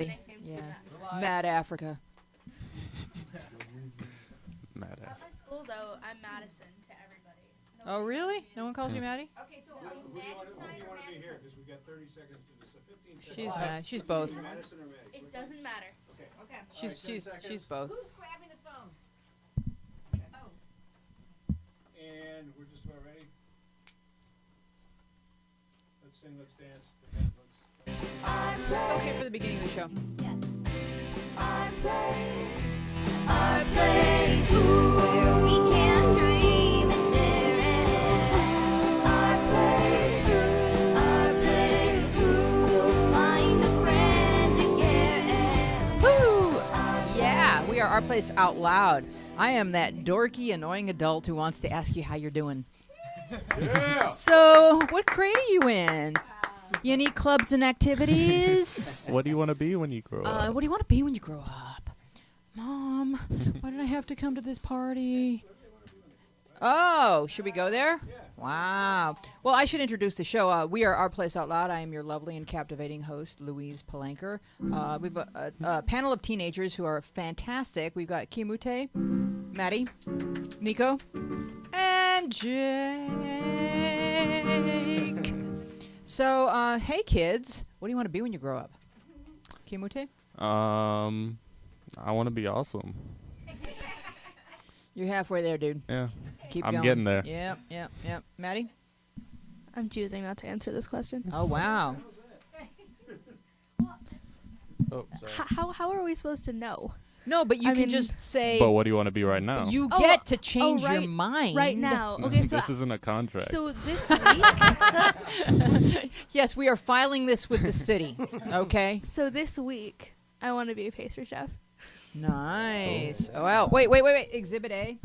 Maddie. Yeah. Mad Africa. Mad At my school, though, I'm Madison to everybody. Oh, really? No one calls you Maddie? Okay, so are you Maddie tonight or Madison? Because we got 30 seconds to this. 15 seconds. She's mad. She's both. Madison or Maddie? It doesn't matter. Okay. She's both. Who's grabbing the phone? Oh. And we're just about ready. Let's sing, let's dance. The Catholics. It's okay for the beginning of the show. Our place where we can dream and share it. Our place, we'll find a friend to care it. Woo! Yeah, we are Our Place Out Loud. I am that dorky, annoying adult who wants to ask you how you're doing. Yeah! So, what grade are you in? You any clubs and activities? What do you want to be when you grow up? What do you want to be when you grow up? Mom, why did I have to come to this party? Oh, should we go there? Wow. Well, I should introduce the show. We are Our Place Out Loud. I am your lovely and captivating host, Louise Palanker. We've a panel of teenagers who are fantastic. We've got Kimute, Maddie, Nico, and Jake. So, hey kids, what do you want to be when you grow up? Kimute? I want to be awesome. You're halfway there, dude. Yeah. Keep I'm going. getting there. Yep. Maddie? I'm choosing not to answer this question. Oh, wow. Oh, sorry. How are we supposed to know? No, but you I can mean- just say But what do you want to be right now? you Oh, get to change your right- mind. Right now. Okay, so This isn't a contract. so this week, Yes, we are filing this with the city. Okay? this week, I want to be a pastry chef. Nice. Oh, wow. Wait. Exhibit A.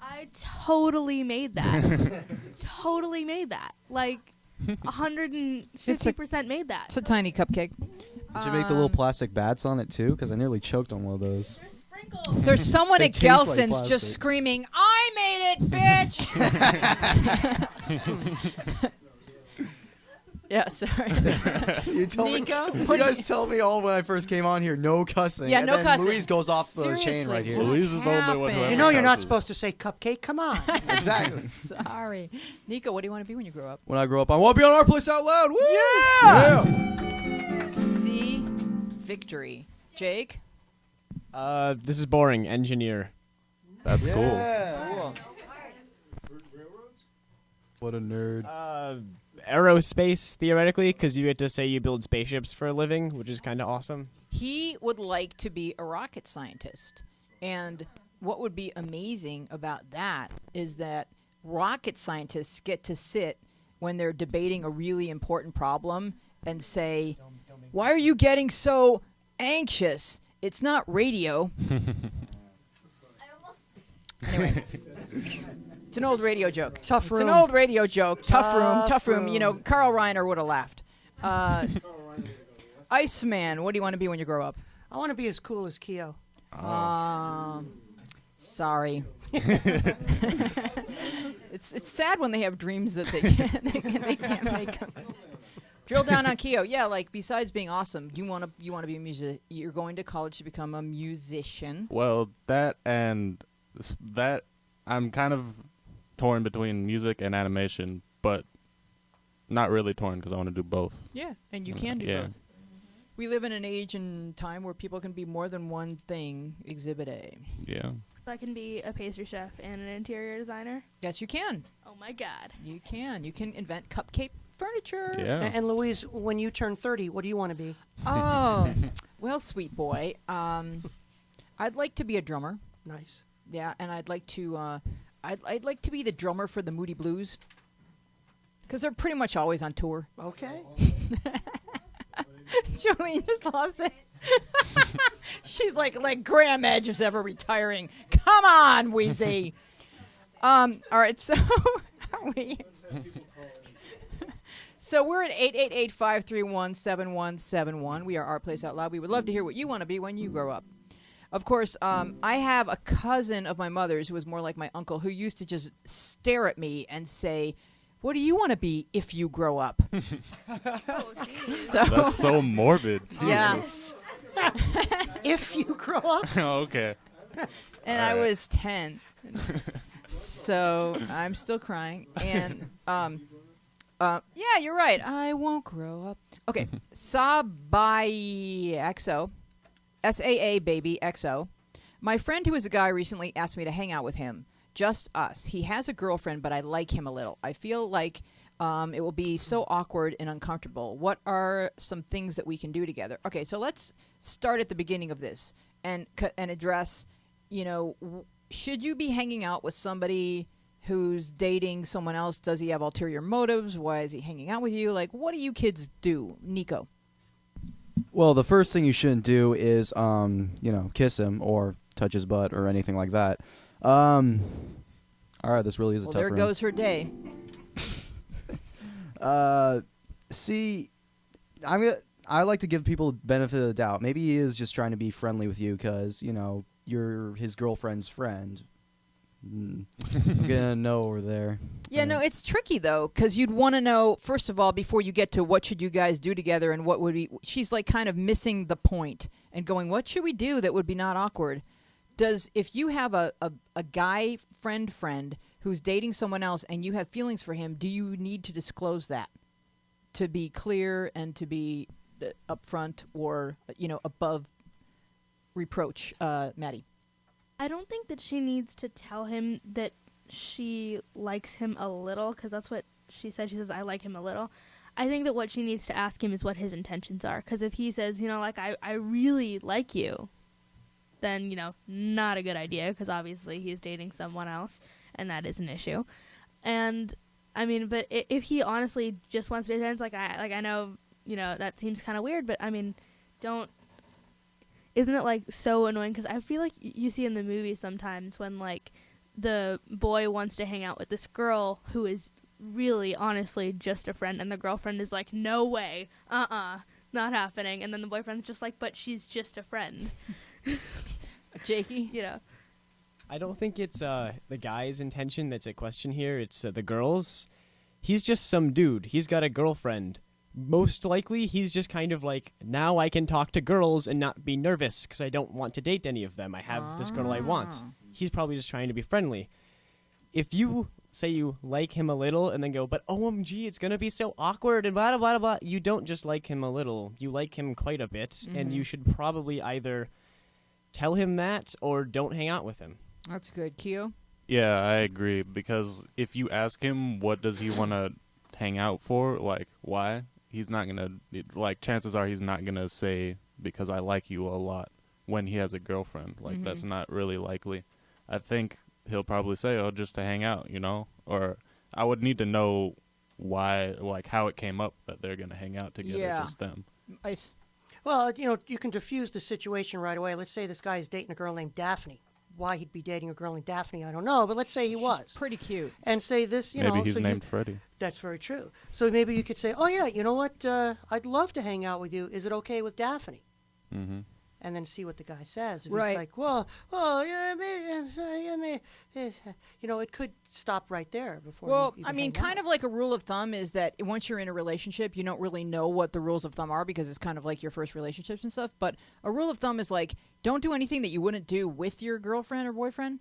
I totally made that. Totally made that. Like 150% made that. It's a tiny cupcake. Did you make the little plastic bats on it too? Because I nearly choked on one of those. There's sprinkles. There's someone They at taste like Gelson's plastic. just screaming, I made it, bitch! Yeah, sorry. You told Nico, me. what You do guys tell me all when I first came on here, no cussing. Yeah, and no then cussing. Louise goes off the chain Seriously, right here. what Louise is the only one who happened? ever You know you're not cusses. supposed to say cupcake. Come on. Exactly. Sorry. Nico, what do you want to be when you grow up? When I grow up, I want to be on Our Place Out Loud. Woo! Yeah! See victory. Jake? This is boring. Engineer. That's cool. Yeah. Cool. What a nerd. Aerospace, theoretically, because you get to say you build spaceships for a living, which is kind of awesome. He would like to be a rocket scientist. And what would be amazing about that is that rocket scientists get to sit when they're debating a really important problem and say, why are you getting so anxious? It's not radio. Anyway. It's an old radio joke. Tough It's room. an old radio joke. Tough room. You know, room. Carl Reiner would have laughed. Iceman, what do you want to be when you grow up? I want to be as cool as Keo. Sorry. It's sad when they have dreams that they can't make them. Drill down on Keo. Yeah, like besides being awesome, you want to be a music. You're going to college to become a musician. Well, that I'm kind of torn between music and animation, but not really torn because I want to do both. Yeah, and you can do Yeah. both. We live in an age and time where people can be more than one thing. Exhibit A. Yeah. So I can be a pastry chef and an interior designer. Yes, you can. Oh my God. You can. You can invent cupcake furniture. Yeah. And Louise, when you turn 30, what do you want to be? Oh, well, sweet boy. I'd like to be a drummer. Nice. Yeah, and I'd like to. I'd like to be the drummer for the Moody Blues, because they're pretty much always on tour. Okay. Jolene just lost it. She's like Graham Edge is ever retiring. Come on, Wheezy. All right, so are we? So we're at 888-531-7171. We are Our Place Out Loud. We would love to hear what you want to be when you grow up. Of course, I have a cousin of my mother's who was more like my uncle who used to just stare at me and say, what do you want to be if you grow up? So That's so morbid. yeah, Jesus. If you grow up. Okay. and All I right. was 10, so I'm still crying. And yeah, you're right. I won't grow up. Okay, Sabayexo, SAA baby XO. My friend who is a guy recently asked me to hang out with him. Just us. He has a girlfriend, but I like him a little. I feel like it will be so awkward and uncomfortable. What are some things that we can do together? Okay, so let's start at the beginning of this and address, should you be hanging out with somebody who's dating someone else? Does he have ulterior motives? Why is he hanging out with you? Like, what do you kids do? Nico. Well, the first thing you shouldn't do is, kiss him or touch his butt or anything like that. All right, this really is a Well, tough there room. goes her day. See, I like to give people the benefit of the doubt. Maybe he is just trying to be friendly with you because, you're his girlfriend's friend. I'm gonna know over there. Yeah, no, it's tricky though, because you'd want to know first of all before you get to what should you guys do together and what would be. She's like kind of missing the point and going, what should we do that would be not awkward? If you have a guy friend who's dating someone else and you have feelings for him, do you need to disclose that to be clear and to be upfront or above reproach, Maddie? I don't think that she needs to tell him that she likes him a little, because that's what she said. She says, I like him a little. I think that what she needs to ask him is what his intentions are. Because if he says, I really like you, then, not a good idea, because obviously he's dating someone else, and that is an issue. And, but if he honestly just wants to be friends, I know, that seems kind of weird, but, isn't it, so annoying? Because I feel like you see in the movies sometimes when, the boy wants to hang out with this girl who is really, honestly, just a friend, and the girlfriend is like, no way, not happening. And then the boyfriend's just like, but she's just a friend. Jakey? I don't think it's the guy's intention that's a question here. It's the girl's. He's just some dude. He's got a girlfriend. Most likely, he's just kind of like, now I can talk to girls and not be nervous because I don't want to date any of them. I have this girl I want. He's probably just trying to be friendly. If you say you like him a little and then go, but OMG, it's going to be so awkward and blah, blah, blah, blah, you don't just like him a little. You like him quite a bit, and you should probably either tell him that or don't hang out with him. That's good. Keo? Yeah, I agree, because if you ask him what does he want to hang out for, why, he's not going to, chances are he's not going to say, because I like you a lot, when he has a girlfriend. That's not really likely. I think he'll probably say, oh, just to hang out, or I would need to know why, how it came up that they're going to hang out together, just them. Ice. Well, you can diffuse the situation right away. Let's say this guy is dating a girl named Daphne. Why he'd be dating a girl named Daphne, I don't know, but let's say he was. She's pretty cute. And say this, Maybe he's so named Freddie. That's very true. So maybe you could say, oh, yeah, you know what? I'd love to hang out with you. Is it okay with Daphne? Mm-hmm. And then see what the guy says. If Right. he's like, well, yeah, maybe, it could stop right there before. Well, you even hang kind out. of like a rule of thumb is that once you're in a relationship, you don't really know what the rules of thumb are because it's kind of like your first relationships and stuff. But a rule of thumb is don't do anything that you wouldn't do with your girlfriend or boyfriend.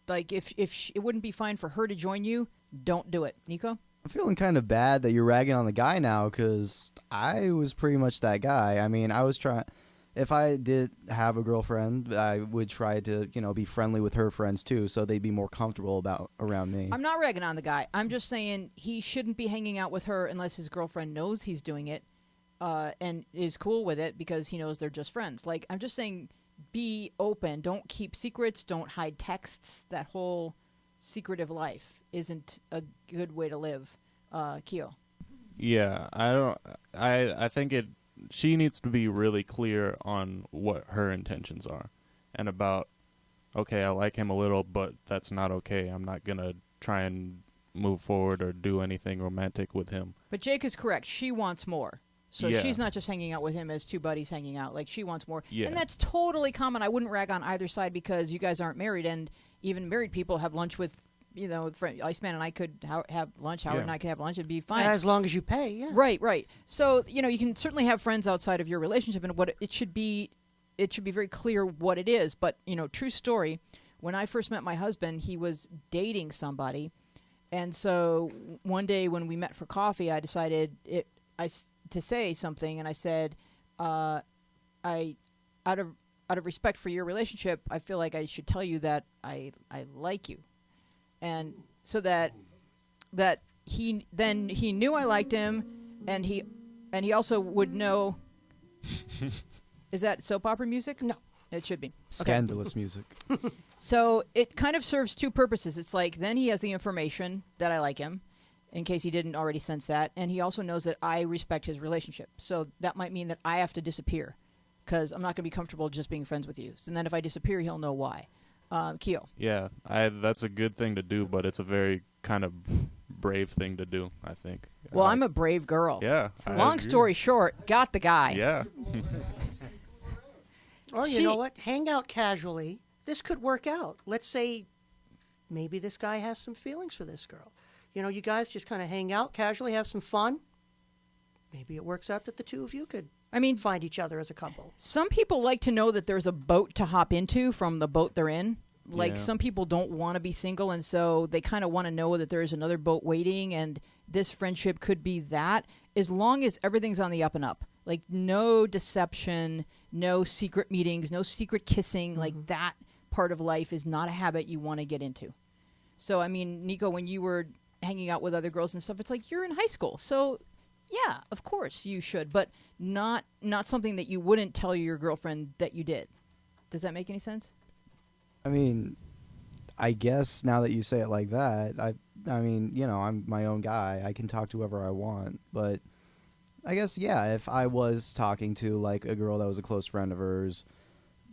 If it wouldn't be fine for her to join you, don't do it. Nico? I'm feeling kind of bad that you're ragging on the guy now because I was pretty much that guy. I was trying. If I did have a girlfriend, I would try to, be friendly with her friends too, so they'd be more comfortable around me. I'm not ragging on the guy. I'm just saying he shouldn't be hanging out with her unless his girlfriend knows he's doing it and is cool with it because he knows they're just friends. I'm just saying be open. Don't keep secrets. Don't hide texts. That whole secretive life isn't a good way to live. Keo? Yeah, I think she needs to be really clear on what her intentions are and about, okay, I like him a little, but that's not okay. I'm not going to try and move forward or do anything romantic with him. But Jake is correct. She wants more. So Yeah. she's not just hanging out with him as two buddies hanging out. She wants more. Yeah. And that's totally common. I wouldn't rag on either side because you guys aren't married, and even married people have lunch with Iceman and I could have lunch. Howard Yeah. and I could have lunch. It'd be fine. As long as you pay, yeah. Right. So you can certainly have friends outside of your relationship, and what it should be very clear what it is. But true story. When I first met my husband, he was dating somebody, and so one day when we met for coffee, I decided to say something, and I said, out of respect for your relationship, I feel like I should tell you that I like you, and so that he knew I liked him, and he also would know. Is that soap opera music? No. It should be. Scandalous music. So it kind of serves two purposes. It's like then he has the information that I like him, in case he didn't already sense that, and he also knows that I respect his relationship. So that might mean that I have to disappear, because I'm not going to be comfortable just being friends with you. So then if I disappear, he'll know why. Keo. Yeah, that's a good thing to do, but it's a very kind of brave thing to do, I think. Well, I'm a brave girl. Yeah. I Long agree. story short, got the guy. Yeah. Or you know what? Hang out casually. This could work out. Let's say maybe this guy has some feelings for this girl. You guys just kind of hang out casually, have some fun. Maybe it works out that the two of you could find each other as a couple. Some people like to know that there's a boat to hop into from the boat they're in. Like, Yeah. some people don't want to be single, and so they kind of want to know that there is another boat waiting, and this friendship could be that, as long as everything's on the up and up. Like, no deception, no secret meetings, no secret kissing. Like, that part of life is not a habit you want to get into. So, I mean, Nico, when you were hanging out with other girls and stuff, it's like you're in high school. So, yeah, of course you should, but not something that you wouldn't tell your girlfriend that you did. Does that make any sense? I mean, I guess now that you say it like that, I mean, I'm my own guy. I can talk to whoever I want, but I guess, yeah, if I was talking to, like, a girl that was a close friend of hers,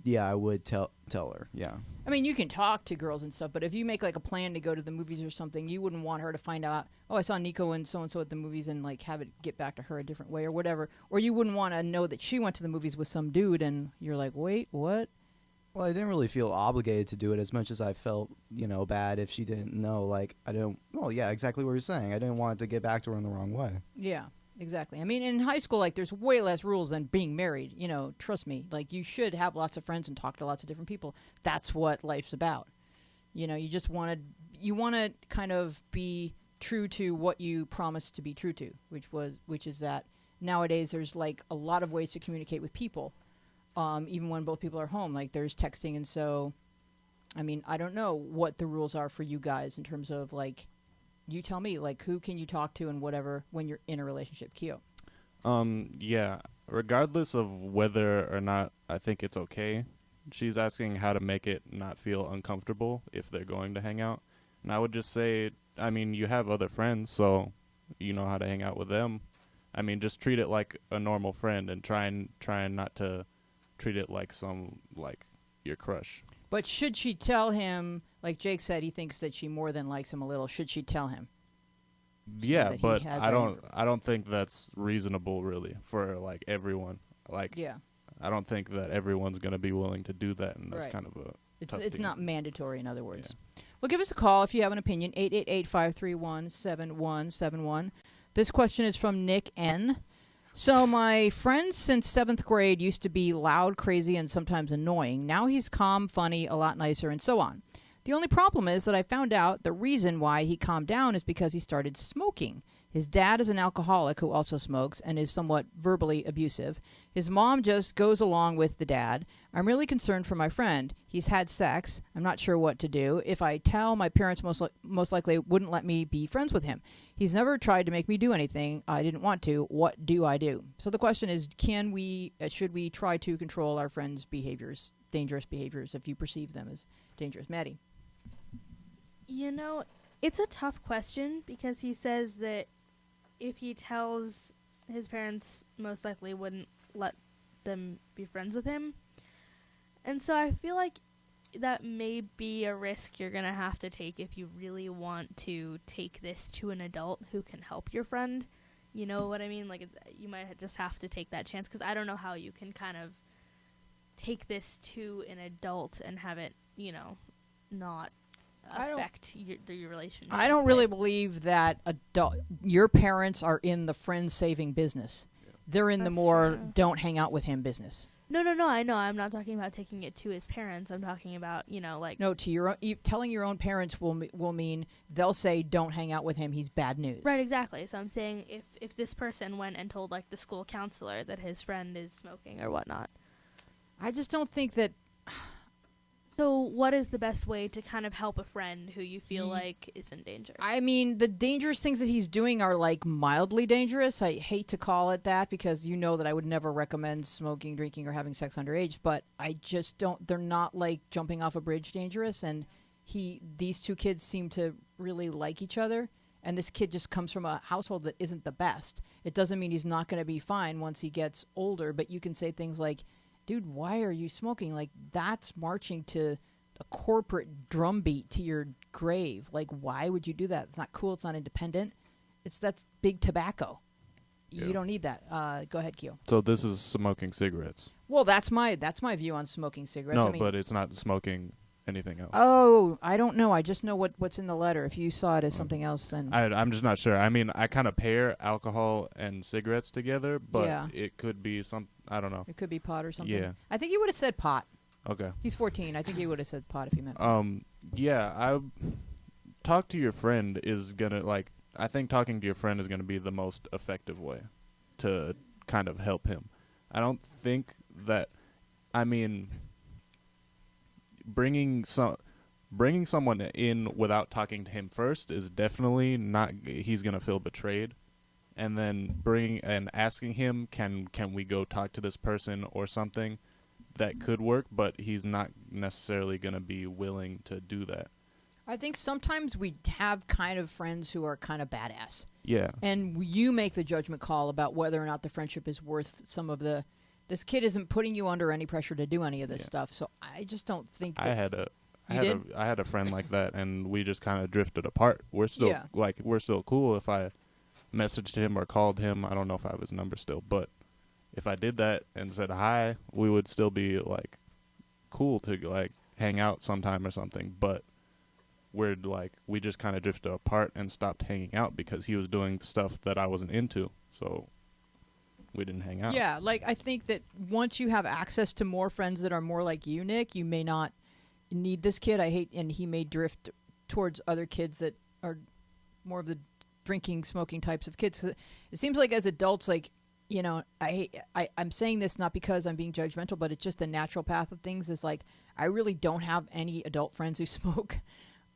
yeah, I would tell her, yeah. I mean, you can talk to girls and stuff, but if you make, like, a plan to go to the movies or something, you wouldn't want her to find out, oh, I saw Nico and so-and-so at the movies, and, like, have it get back to her a different way or whatever. Or you wouldn't want to know that she went to the movies with some dude, and you're like, wait, what? Well, I didn't really feel obligated to do it as much as I felt, bad if she didn't know. Like, well, yeah, exactly what you're saying. I didn't want it to get back to her in the wrong way. Yeah, exactly. I mean, in high school, like, there's way less rules than being married. Trust me. Like, you should have lots of friends and talk to lots of different people. That's what life's about. You just want to kind of be true to what you promised to be true to, which is that nowadays there's, like, a lot of ways to communicate with people. Even when both people are home, like, there's texting, and so, I mean, I don't know what the rules are for you guys in terms of, like, you tell me, like, who can you talk to and whatever when you're in a relationship. Keo. Yeah, regardless of whether or not I think it's okay, she's asking how to make it not feel uncomfortable if they're going to hang out. And I would just say, I mean, you have other friends, so you know how to hang out with them. I mean, just treat it like a normal friend and try and not to treat it like your crush. But should she tell him, like Jake said, he thinks that she more than likes him a little. Should she tell him? Yeah, that he but has I that don't think that's reasonable really for, like, everyone. Like, Yeah. I don't think that everyone's going to be willing to do that, and that's Right. kind of a It's tough it's thing. not mandatory, in other words. Well, give us a call if you have an opinion, 888-531-7171. This question is from Nick N. So my friend since 7th grade used to be loud, crazy, and sometimes annoying. Now he's calm, funny, a lot nicer, and so on. The only problem is that I found out the reason why he calmed down is because he started smoking. His dad is an alcoholic who also smokes and is somewhat verbally abusive. His mom just goes along with the dad. I'm really concerned for my friend. He's had sex. I'm not sure what to do. If I tell, my parents most likely wouldn't let me be friends with him. He's never tried to make me do anything. I didn't want to. What do I do? So the question is, should we try to control our friends' behaviors, dangerous behaviors, if you perceive them as dangerous? Maddie. It's a tough question because he says that if he tells, his parents most likely wouldn't let them be friends with him. And so I feel like that may be a risk you're going to have to take if you really want to take this to an adult who can help your friend. You know what I mean? Like, you might just have to take that chance, because I don't know how you can kind of take this to an adult and have it, not I don't- affect your relationship. I don't really believe that your parents are in the friend saving business. They're in the That's more true. don't hang out with him business. No, I know. I'm not talking about taking it to his parents. I'm talking about, like... No, to your own, telling your own parents will mean they'll say don't hang out with him. He's bad news. Right, exactly. So I'm saying if this person went and told, like, the school counselor that his friend is smoking or whatnot. I just don't think that. So what is the best way to kind of help a friend who you feel like is in danger? I mean, the dangerous things that he's doing are like mildly dangerous. I hate to call it that because you know that I would never recommend smoking, drinking, or having sex underage. But I just don't. They're not like jumping off a bridge dangerous. And these two kids seem to really like each other. And this kid just comes from a household that isn't the best. It doesn't mean he's not going to be fine once he gets older. But you can say things like, dude, why are you smoking? Like, that's marching to a corporate drumbeat to your grave. Like, why would you do that? It's not cool. It's not independent. That's big tobacco. Yeah. You don't need that. Go ahead, Keel. So this is smoking cigarettes. Well, that's my view on smoking cigarettes. No, I mean, but it's not smoking anything else. oh, I don't know. I just know what's in the letter. If you saw it as something else, then I'm just not sure. I mean, I kind of pair alcohol and cigarettes together, but Yeah. it could be some. I don't know. it could be pot or something. Yeah. I think he would have said pot. Okay. He's 14. I think he would have said pot if he meant pot. Yeah. Talk to your friend is gonna like. I think talking to your friend is gonna be the most effective way to kind of help him. I don't think that. I mean, bringing someone in without talking to him first is definitely not. He's gonna feel betrayed. And then asking him, can we go talk to this person or something, that could work, but he's not necessarily going to be willing to do that. I think sometimes we have kind of friends who are kind of badass. Yeah. And you make the judgment call about whether or not the friendship is worth some of the... This kid isn't putting you under any pressure to do any of this stuff, so I just don't think that... I had a friend like that, and we just kind of drifted apart. We're still we're still cool. If I messaged him or called him, I don't know if I have his number still, but if I did that and said hi, we would still be like cool to like hang out sometime or something. But we just kind of drifted apart and stopped hanging out because he was doing stuff that I wasn't into, so we didn't hang out. Yeah, like I think that once you have access to more friends that are more like you, Nick, you may not need this kid. And he may drift towards other kids that are more of the drinking, smoking types of kids. It seems like as adults, like, you know, I'm saying this not because I'm being judgmental, but it's just the natural path of things is like, I really don't have any adult friends who smoke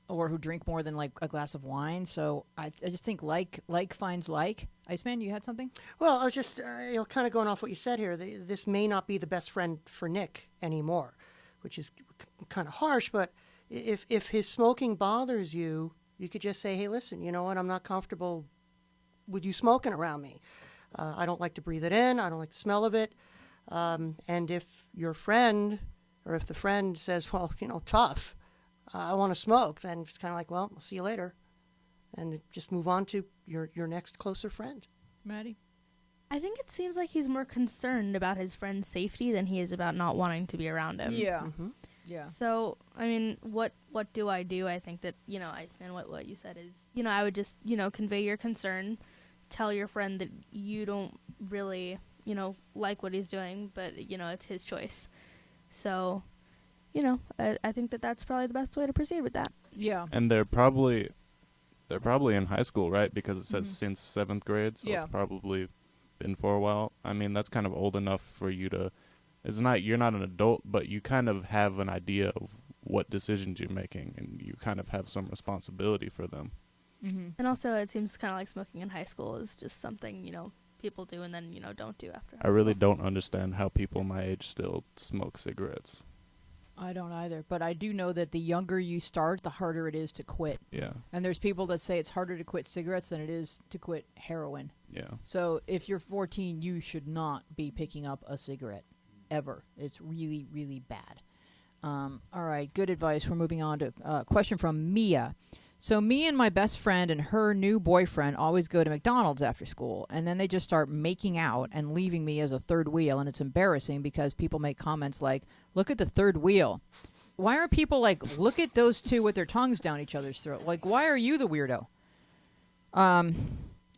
or who drink more than like a glass of wine. So I just think like finds like. Iceman, you had something? Well, I was just kind of going off what you said here. This may not be the best friend for Nick anymore, which is kind of harsh. But if his smoking bothers you, you could just say, hey, listen, you know what? I'm not comfortable with you smoking around me. I don't like to breathe it in. I don't like the smell of it. And if your friend or if the friend says, well, you know, tough, I want to smoke, then it's kind of like, well, I'll see you later. And just move on to your next closer friend. Maddie? I think it seems like he's more concerned about his friend's safety than he is about not wanting to be around him. Yeah. Mm-hmm. Yeah. So, I mean, what do? I think that, you know, Iceman, what you said is, you know, I would just, you know, convey your concern, tell your friend that you don't really, you know, like what he's doing, but, you know, it's his choice. So, you know, I think that that's probably the best way to proceed with that. Yeah. And they're probably in high school, right? Because it says since 7th grade, so it's probably been for a while. I mean, that's kind of old enough for you to... You're not an adult, but you kind of have an idea of what decisions you're making, and you kind of have some responsibility for them. Mm-hmm. And also, it seems kind of like smoking in high school is just something, you know, people do and then, you know, don't do after high I really school. don't understand how people my age still smoke cigarettes. I don't either, but I do know that the younger you start, the harder it is to quit. Yeah. And there's people that say it's harder to quit cigarettes than it is to quit heroin. Yeah. So if you're 14, you should not be picking up a cigarette. Ever. It's really, really bad. All right, good advice. We're moving on to a question from Mia. So me and my best friend and her new boyfriend always go to McDonald's after school, and then they just start making out and leaving me as a third wheel, and it's embarrassing because people make comments like, look at the third wheel. why aren't people like, look at those two with their tongues down each other's throat? Like, why are you the weirdo?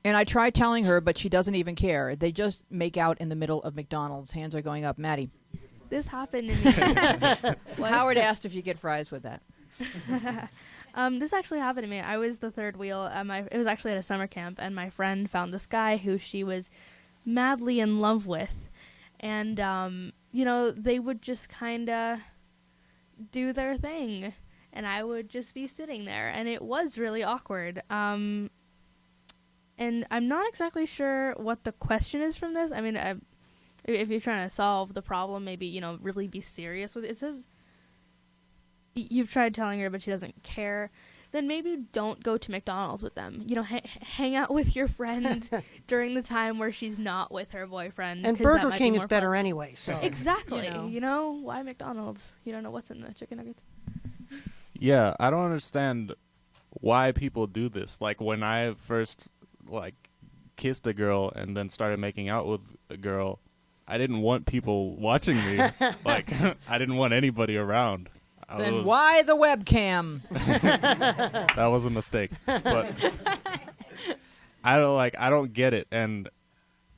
And I tried telling her, but she doesn't even care. They just make out in the middle of McDonald's. Hands are going up. Maddie. This happened to me. Howard asked if you get fries with that. This actually happened to me. I was the third wheel. It was actually at a summer camp, and my friend found this guy who she was madly in love with. And, they would just kind of do their thing. And I would just be sitting there. And it was really awkward. And I'm not exactly sure what the question is from this. I mean, if you're trying to solve the problem, maybe, really be serious with it. It says you've tried telling her, but she doesn't care. Then maybe don't go to McDonald's with them. Hang out with your friend during the time where she's not with her boyfriend. And 'cause Burger that might King be is more better fun. anyway. So Exactly. Why McDonald's? You don't know what's in the chicken nuggets. Yeah, I don't understand why people do this. Like, when I first, kissed a girl and then started making out with a girl, I didn't want people watching me. I didn't want anybody around. Then why the webcam? That was a mistake. But I don't get it. And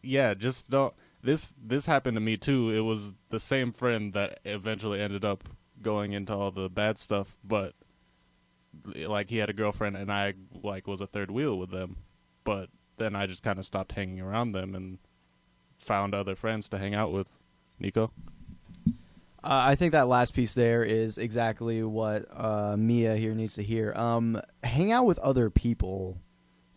yeah, just don't. This happened to me too. It was the same friend that eventually ended up going into all the bad stuff, but he had a girlfriend and I was a third wheel with them. But then I just kind of stopped hanging around them and found other friends to hang out with. Nico? I think that last piece there is exactly what Mia here needs to hear. Hang out with other people.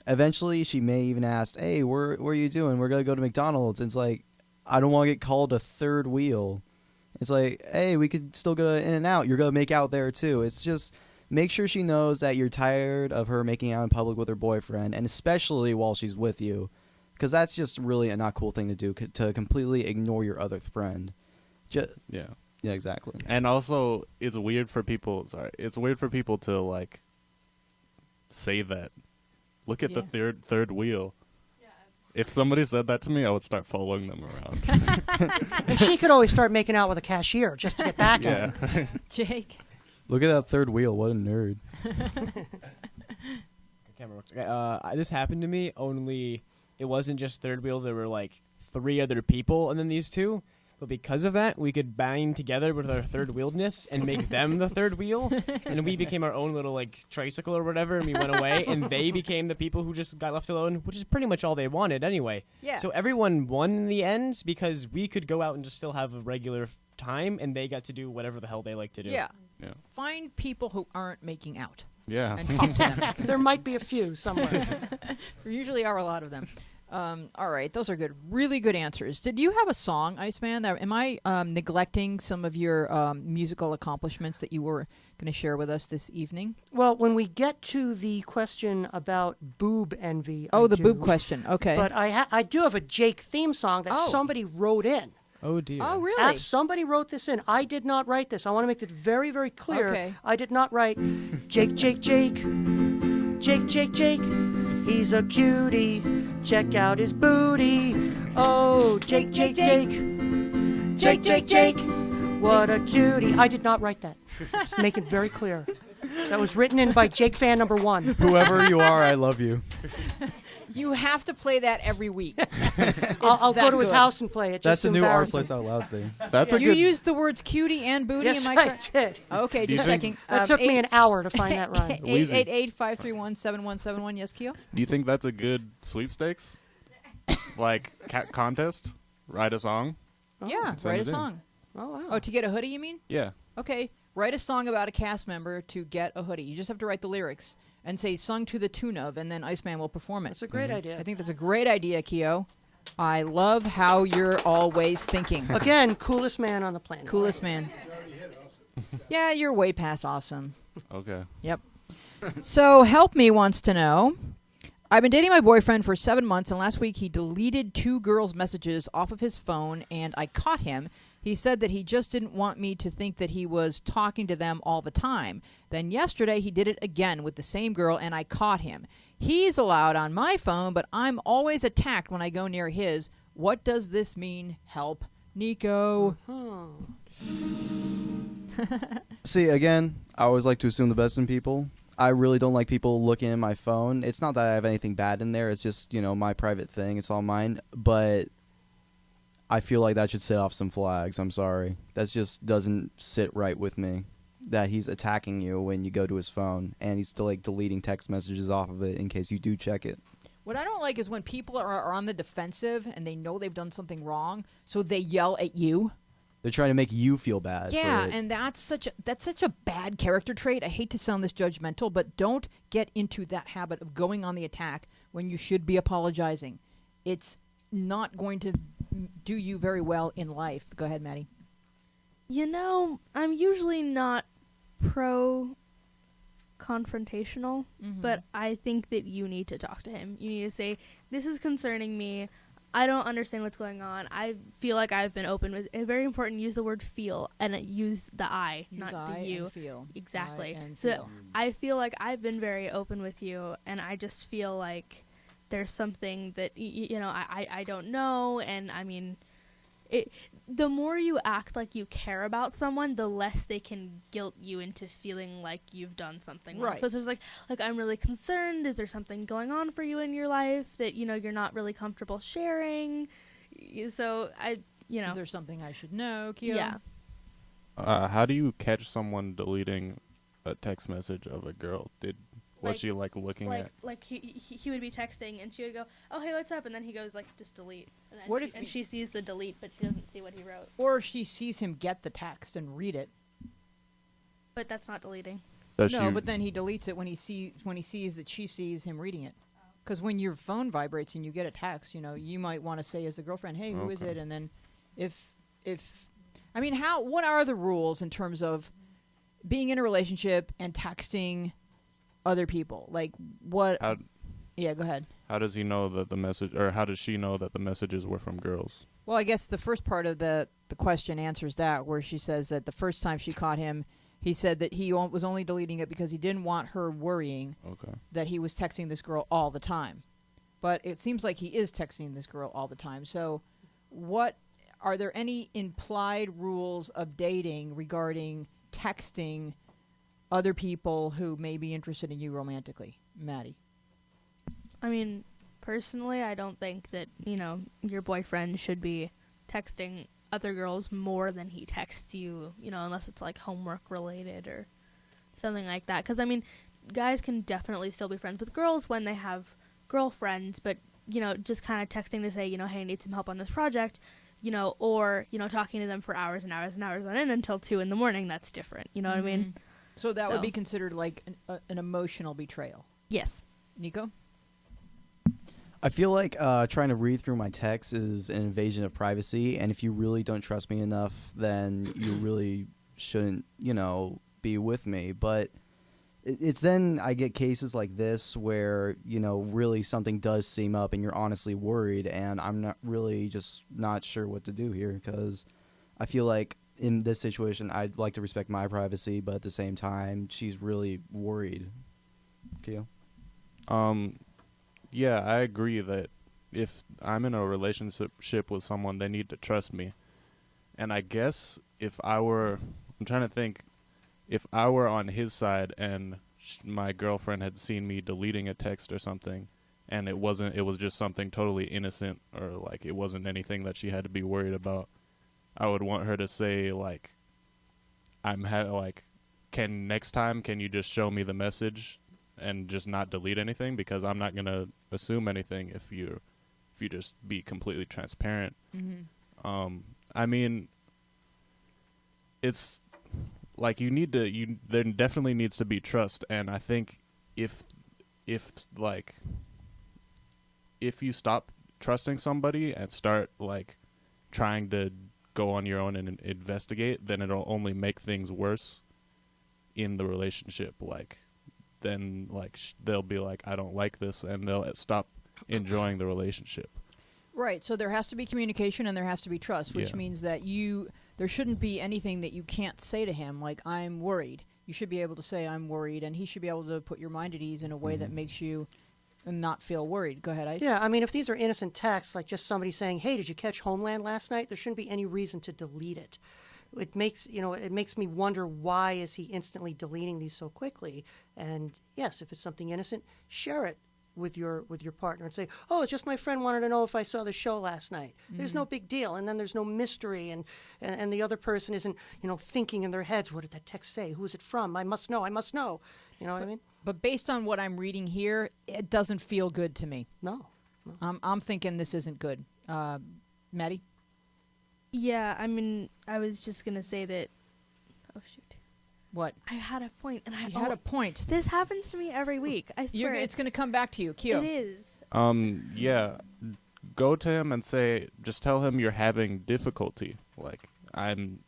Eventually, she may even ask, "Hey, where are you doing? We're gonna go to McDonald's." And it's like, I don't want to get called a third wheel. It's like, hey, we could still go to In-N-Out. You're gonna make out there too. It's just make sure she knows that you're tired of her making out in public with her boyfriend, and especially while she's with you, because that's just really a not cool thing to do, to completely ignore your other friend. Yeah. Yeah, exactly. And also, it's weird for people. It's weird for people to say that. Look at the third wheel. Yeah. If somebody said that to me, I would start following them around. And she could always start making out with a cashier just to get back at him. Jake. Look at that third wheel. What a nerd. Camera works. This happened to me. Only it wasn't just third wheel. There were 3 other people, and then these two. But because of that, we could bind together with our third wheeledness and make them the third wheel. And we became our own little tricycle or whatever, and we went away. And they became the people who just got left alone, which is pretty much all they wanted anyway. Yeah. So everyone won in the end because we could go out and just still have a regular time, and they got to do whatever the hell they like to do. Yeah. Yeah. Find people who aren't making out. Yeah. And talk to them. There might be a few somewhere. There usually are a lot of them. All right, those are good, really good answers. Did you have a song, Iceman? Am I neglecting some of your musical accomplishments that you were going to share with us this evening? Well, when we get to the question about boob envy, Oh, I the do. boob question. Okay. But I do have a Jake theme song that Oh. somebody wrote in. Oh, dear. Oh, really? Somebody wrote this in. I did not write this. I want to make it very, very clear. Okay. I did not write Jake, Jake, Jake. Jake, Jake, Jake. He's a cutie. Check out his booty. Oh, Jake, Jake, Jake. Jake, Jake, Jake. What a cutie. I did not write that. Just make it very clear. That was written in by Jake fan number 1. Whoever you are, I love you. You have to play that every week. I'll go that to his good. house and play it. That's Just the new Our embarrassing. Place Out Loud thing. That's a You good. used the words cutie and booty. Yes, Am I I correct? did. Okay, Do you just think- checking. That took me an hour to find that rhyme. Wheezy. 888-531-7171. Yes, Keo? Do you think that's a good sweepstakes? Contest? Write a song? Yeah, send write a it in. song. Oh, wow. Oh, to get a hoodie, you mean? Yeah. Okay, write a song about a cast member to get a hoodie. You just have to write the lyrics and say sung to the tune of, and then Iceman will perform it. That's a great idea. I think that's a great idea, Keo. I love how you're always thinking. Again, coolest man on the planet. Coolest man. Yeah, you're way past awesome. Okay. Yep. So, Help Me wants to know, I've been dating my boyfriend for 7 months, and last week he deleted 2 girls' messages off of his phone, and I caught him. He said that he just didn't want me to think that he was talking to them all the time. Then yesterday he did it again with the same girl, and I caught him. He's allowed on my phone, but I'm always attacked when I go near his. What does this mean? Help. Nico. See, again, I always like to assume the best in people. I really don't like people looking at my phone. It's not that I have anything bad in there. It's just, my private thing. It's all mine. But I feel like that should set off some flags. I'm sorry. That just doesn't sit right with me. That he's attacking you when you go to his phone, and he's still like deleting text messages off of it in case you do check it. What I don't like is when people are on the defensive and they know they've done something wrong, so they yell at you. They're trying to make you feel bad. Yeah, for it. and that's such a bad character trait. I hate to sound this judgmental, but don't get into that habit of going on the attack when you should be apologizing. It's not going to do you very well in life. Go ahead, Maddie. I'm usually not pro confrontational, but I think that you need to talk to him. You need to say, this is concerning me. I don't understand what's going on. I feel like I've been open with it. Very important, use the word feel and use the I, Use not I the you. and feel. Exactly. I and So feel. I feel like I've been very open with you, and I just feel like there's something that I don't know, and I mean, the more you act like you care about someone, the less they can guilt you into feeling like you've done something wrong. Right. So it's just like I'm really concerned. Is there something going on for you in your life that you're not really comfortable sharing? So Is there something I should know, Kyo? yeah. How do you catch someone deleting a text message of a girl? Was she looking at? Like he would be texting and she would go, oh hey, what's up, and then he goes just delete, and then What if she sees the delete but she doesn't see what he wrote. Or she sees him get the text and read it. But that's not deleting. No, but then he deletes it when he sees that she sees him reading it. Because when your phone vibrates and you get a text, you might want to say as the girlfriend, "Hey, who is Okay. it?" And then, what are the rules in terms of being in a relationship and texting other people? Like what? Yeah, go ahead. How does he know that the message, or how does she know that the messages were from girls? Well, I guess the first part of the question answers that, where she says that the first time she caught him, he said that he was only deleting it because he didn't want her worrying Okay. that he was texting this girl all the time. But it seems like he is texting this girl all the time. So are there any implied rules of dating regarding texting other people who may be interested in you romantically? Maddie. I mean, personally, I don't think that, your boyfriend should be texting other girls more than he texts you, unless it's homework related or something like that. Because, I mean, guys can definitely still be friends with girls when they have girlfriends, but, just kind of texting to say, hey, I need some help on this project, or, talking to them for hours and hours and hours on end until 2 a.m, that's different. You know what I mean? So that would So- be considered like an emotional betrayal. Yes. Nico? I feel like trying to read through my texts is an invasion of privacy, and if you really don't trust me enough, then you really shouldn't, be with me. But it's then I get cases like this where, really something does seem up and you're honestly worried, and I'm not sure what to do here, because I feel like in this situation I'd like to respect my privacy, but at the same time she's really worried. Keo? Yeah, I agree that if I'm in a relationship with someone, they need to trust me. And I guess I'm trying to think, if I were on his side and my girlfriend had seen me deleting a text or something, and it was just something totally innocent, or it wasn't anything that she had to be worried about, I would want her to say next time, can you just show me the message and just not delete anything, because I'm not gonna assume anything if you just be completely transparent. Mm-hmm. I mean, it's there definitely needs to be trust, and I think if you stop trusting somebody and start trying to go on your own and investigate, then it'll only make things worse in the relationship. Then they'll be I don't like this, and they'll stop enjoying the relationship. Right. So there has to be communication and there has to be trust, which Yeah. means that there shouldn't be anything that you can't say to him, like, I'm worried. You should be able to say, I'm worried, and he should be able to put your mind at ease in a way that makes you not feel worried. Go ahead, Ice. Yeah, I mean, if these are innocent texts, like just somebody saying, hey, did you catch Homeland last night? There shouldn't be any reason to delete it. it makes me wonder, why is he instantly deleting these so quickly? And yes, if it's something innocent, share it with your partner and say, oh, it's just my friend wanted to know if I saw the show last night. There's no big deal, and then there's no mystery, and the other person isn't thinking in their heads, what did that text say, who is it from, I must know, you know what I mean? But based on what I'm reading here, it doesn't feel good to me. No. I'm thinking this isn't good. Maddie? Yeah, I mean, I was just gonna say that. Oh shoot! What? I had a point, and She had a point. This happens to me every week. I swear. It's going to come back to you, Kyo. It is. Yeah. Go to him and just tell him you're having difficulty. Like, I'm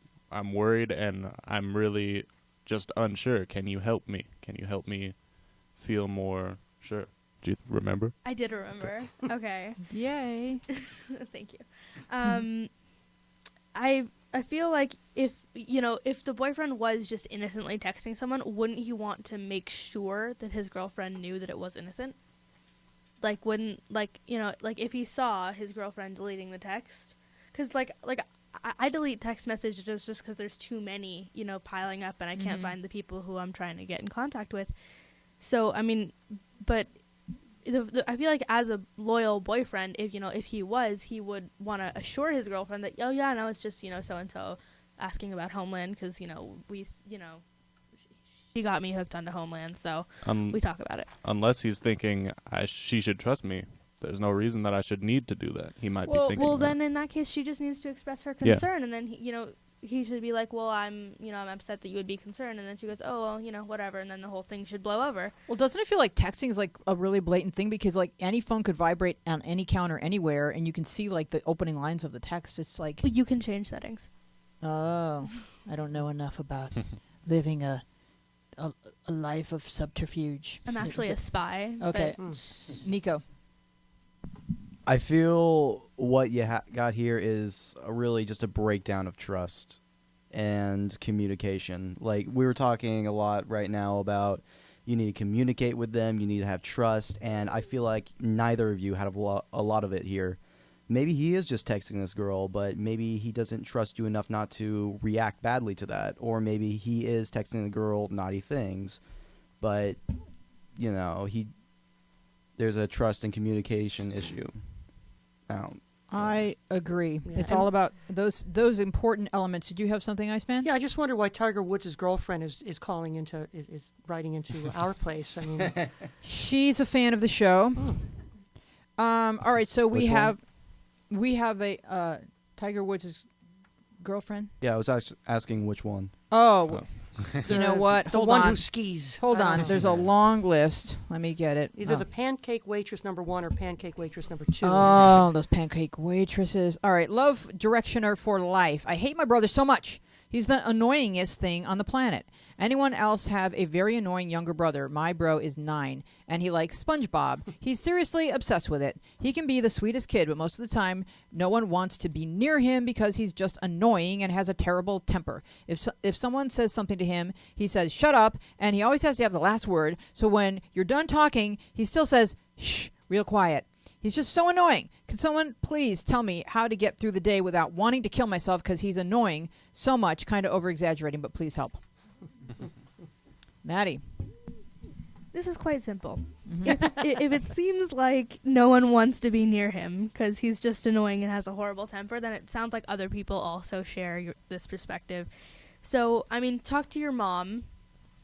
worried and I'm really just unsure. Can you help me? Can you help me feel more sure? Do you remember? I did remember. Okay. Yay. Thank you. I feel like if the boyfriend was just innocently texting someone, wouldn't he want to make sure that his girlfriend knew that it was innocent? Like, wouldn't, if he saw his girlfriend deleting the text, because I delete text messages just because there's too many, piling up, and I can't find the people who I'm trying to get in contact with. So I mean, but I feel like as a loyal boyfriend, if he would want to assure his girlfriend that, oh yeah, no, it's just so and so asking about Homeland, because she got me hooked onto Homeland, so we talk about it. Unless he's thinking she should trust me. There's no reason that I should need to do that. He might be thinking. Well, that. then in that case, she just needs to express her concern, and then he should be like, well, I'm upset that you would be concerned, and then she goes, oh, well, whatever, and then the whole thing should blow over. Well, doesn't it feel like texting is like a really blatant thing, because like any phone could vibrate on any counter anywhere, and you can see like the opening lines of the text. It's like, You can change settings. oh, I don't know enough about living a life of subterfuge. I'm actually a spy. Okay, Nico. I feel what you got here is really just a breakdown of trust and communication. Like, we were talking a lot right now about you need to communicate with them, you need to have trust, and I feel like neither of you had a lot of it here. Maybe he is just texting this girl, but maybe he doesn't trust you enough not to react badly to that. Or maybe he is texting the girl naughty things, but, there's a trust and communication issue. I agree. Yeah. It's all about those important elements. Did you have something, Iceman? Yeah, I just wonder why Tiger Woods' girlfriend is calling into is writing into our place. I mean, She's a fan of the show. All right, so we Which have a Tiger Woods' girlfriend. Yeah, I was asking which one. Oh, you know what? the Hold one on. who skis. Hold I don't on. know. There's a long list. Let me get it. Either the pancake waitress number 1 or pancake waitress number 2. Oh, those pancake waitresses. All right, love directioner for life. I hate my brother so much. He's the annoyingest thing on the planet. Anyone else have a very annoying younger brother? My bro is 9, and he likes SpongeBob. He's seriously obsessed with it. He can be the sweetest kid, but most of the time, no one wants to be near him because he's just annoying and has a terrible temper. If someone says something to him, he says, shut up, and he always has to have the last word. So when you're done talking, he still says, shh, real quiet. He's just so annoying. Can someone please tell me how to get through the day without wanting to kill myself because he's annoying so much? Kind of over-exaggerating, but please help. Maddie. This is quite simple. If it seems like no one wants to be near him because he's just annoying and has a horrible temper, then it sounds like other people also share this perspective. So, I mean, talk to your mom,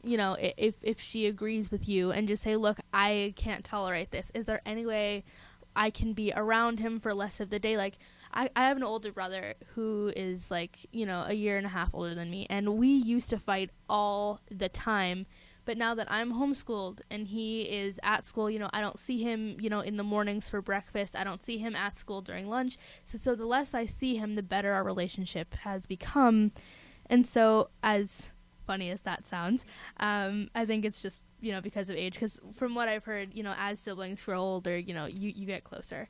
if she agrees with you, and just say, look, I can't tolerate this. Is there any way I can be around him for less of the day? Like, I have an older brother who is a year and a half older than me, and we used to fight all the time. But now that I'm homeschooled and he is at school, I don't see him, in the mornings for breakfast. I don't see him at school during lunch. So the less I see him, the better our relationship has become. And so, as funny as that sounds, I think it's just, because of age. Because from what I've heard, as siblings grow older, you get closer.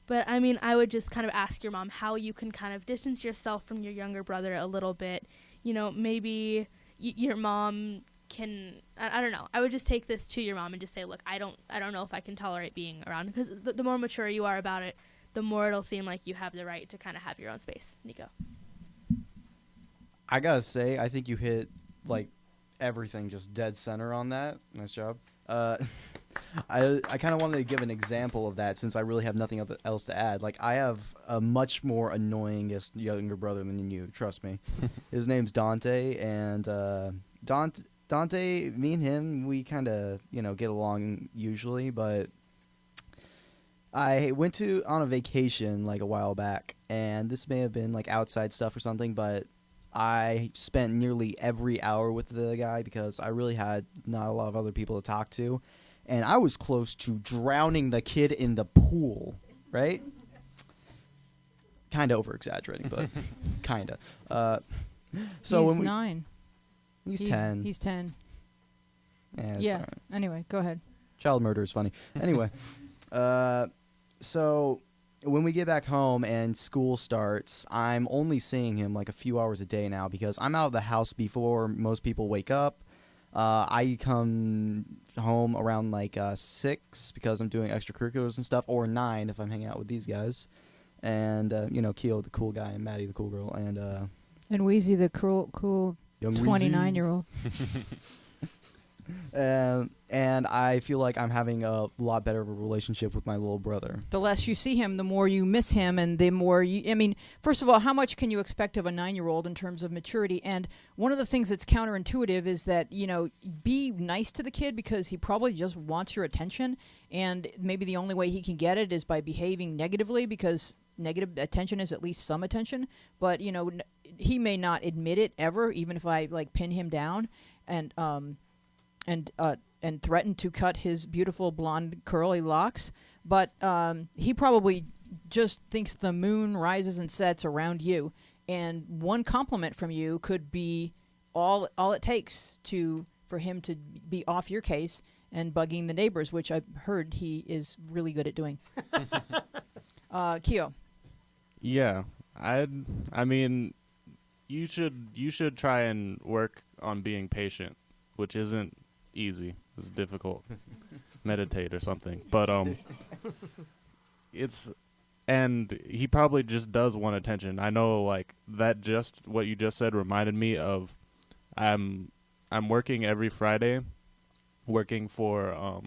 But, I mean, I would just kind of ask your mom how you can kind of distance yourself from your younger brother a little bit. Maybe your mom can, I don't know. I would just take this to your mom and just say, look, I don't know if I can tolerate being around. Because the more mature you are about it, the more it'll seem like you have the right to kind of have your own space. Nico. I gotta say, I think you hit like everything just dead center on that. Nice job. I kind of wanted to give an example of that since I really have nothing else to add. Like, I have a much more annoyingest younger brother than you. Trust me. His name's Dante, and Dante, me and him, we kind of get along usually, but I went on a vacation like a while back, and this may have been like outside stuff or something, but I spent nearly every hour with the guy because I really had not a lot of other people to talk to, and I was close to drowning the kid in the pool, right? Kind of over-exaggerating, but kind of. So he's when 9. He's 10. He's 10. Yeah. Yeah. All right. Anyway, go ahead. Child murder is funny. Anyway, so when we get back home and school starts, I'm only seeing him like a few hours a day now because I'm out of the house before most people wake up. I come home around like 6 because I'm doing extracurriculars and stuff, or 9 if I'm hanging out with these guys. And, Keo, the cool guy, and Maddie, the cool girl, And Wheezy, the cool young Weezy. 29-year-old. And I feel like I'm having a lot better of a relationship with my little brother. The less you see him, the more you miss him, and the more you... I mean, first of all, how much can you expect of a 9-year-old in terms of maturity? And one of the things that's counterintuitive is that, be nice to the kid because he probably just wants your attention, and maybe the only way he can get it is by behaving negatively because negative attention is at least some attention. But, he may not admit it ever, even if I, pin him down and threaten to cut his beautiful blonde curly locks, but he probably just thinks the moon rises and sets around you, and one compliment from you could be all it takes for him to be off your case and bugging the neighbors, which I've heard he is really good at doing. Keo. Yeah, I mean, you should try and work on being patient, which isn't easy. It's difficult. Meditate or something. But and he probably just does want attention. I know, that just what you just said reminded me of I'm working every Friday, working for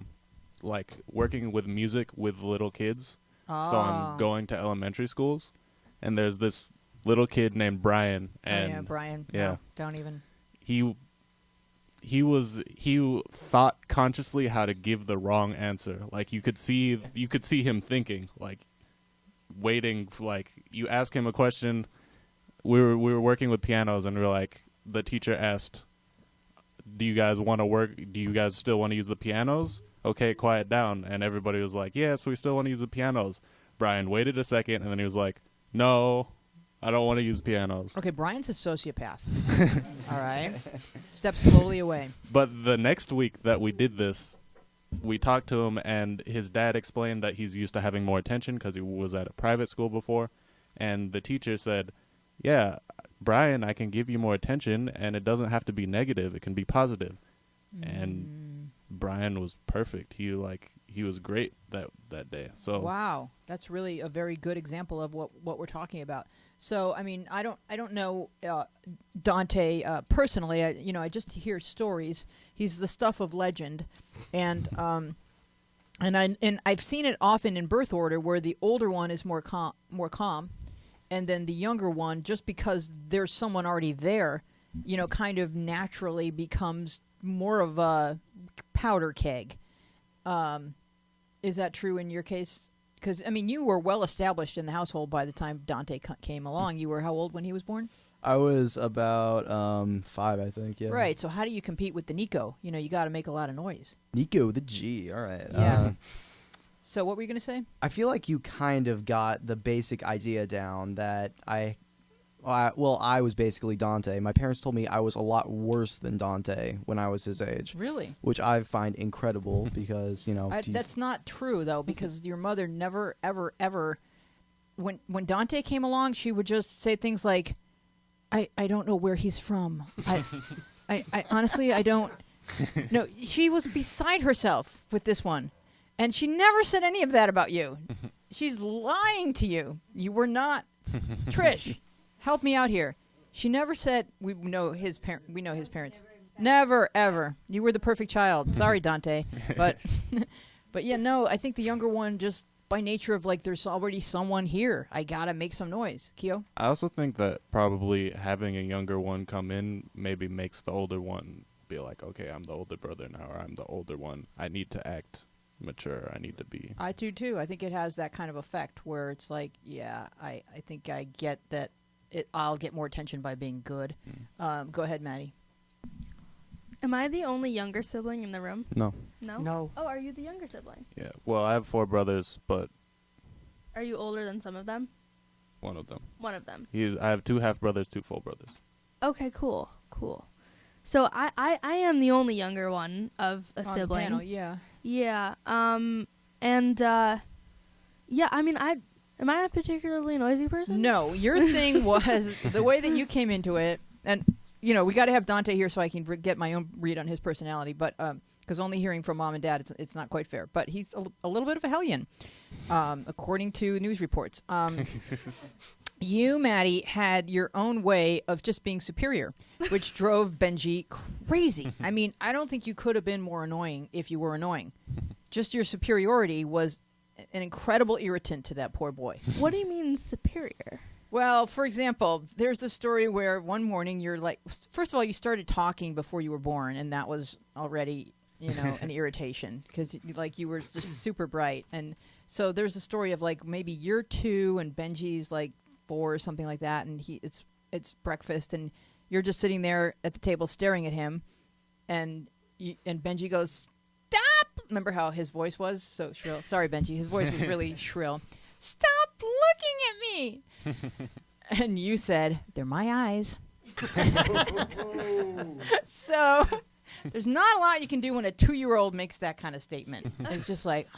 working with music with little kids. So I'm going to elementary schools, and there's this little kid named Brian. And Brian. Yeah. No, don't even. He thought consciously how to give the wrong answer. Like you could see him thinking, waiting for, you ask him a question. We were working with pianos, and we were the teacher asked, do you guys want to work? Do you guys still want to use the pianos? Okay, quiet down. And everybody was like, yes, we still want to use the pianos. Brian waited a second, and then he was like, no, I don't want to use pianos. Okay, Brian's a sociopath. All right. Step slowly away. But the next week that we did this, we talked to him, and his dad explained that he's used to having more attention because he was at a private school before. And the teacher said, yeah, Brian, I can give you more attention, and it doesn't have to be negative. It can be positive. And Brian was perfect. He was great that day. So wow, that's really a very good example of what we're talking about. So I mean, I don't know Dante personally. I just hear stories. He's the stuff of legend, and I've seen it often in birth order where the older one is more calm, and then the younger one, just because there's someone already there, kind of naturally becomes more of a powder keg. Is that true in your case? Because, I mean, you were well established in the household by the time Dante came along. You were how old when he was born? I was about 5, I think, yeah. Right, so how do you compete with the Nico? You got to make a lot of noise. Nico the G, all right. Yeah. So what were you going to say? I feel like you kind of got the basic idea down that I was basically Dante. My parents told me I was a lot worse than Dante when I was his age. Really? Which I find incredible because, that's not true, though, because your mother never, ever, ever... When Dante came along, she would just say things like, I don't know where he's from. I honestly, I don't... No, she was beside herself with this one. And she never said any of that about you. She's lying to you. You were not... Trish... Help me out here. She never said we know his parents. Never ever. You were the perfect child. Sorry, Dante, but but yeah, no. I think the younger one just by nature of like there's already someone here. I gotta make some noise. Keo. I also think that probably having a younger one come in maybe makes the older one be like, okay, I'm the older brother now, or I'm the older one. I need to act mature. I need to be. I do too. I think it has that kind of effect where it's like, yeah, I think I get that. I'll get more attention by being good. Go ahead, Maddie. Am I the only younger sibling in the room? No. No? No. Oh, are you the younger sibling? Yeah. Well, I have 4 brothers, but Are you older than some of them? one of them. One of them. I have 2 half brothers, 2 full brothers. Okay, cool. So I am the only younger one of a On the sibling. panel, yeah. Yeah. Yeah, I mean, am I a particularly noisy person? No, your thing was the way that you came into it, and we got to have Dante here so I can get my own read on his personality. But because only hearing from mom and dad, it's not quite fair. But he's a little bit of a hellion, according to news reports. You, Maddie, had your own way of just being superior, which drove Benji crazy. I mean, I don't think you could have been more annoying if you were annoying. Just your superiority was an incredible irritant to that poor boy. What do you mean superior? Well, for example, there's the story where one morning you're like, first of all, you started talking before you were born, and that was already, an irritation because you were just super bright. And so there's a story of like maybe you're 2 and Benji's like 4 or something like that, and it's breakfast, and you're just sitting there at the table staring at him, and Benji goes, "Stop!" Remember how his voice was so shrill? Sorry, Benji, his voice was really shrill. "Stop looking at me!" And you said, "They're my eyes." So there's not a lot you can do when a 2-year-old makes that kind of statement. It's just like,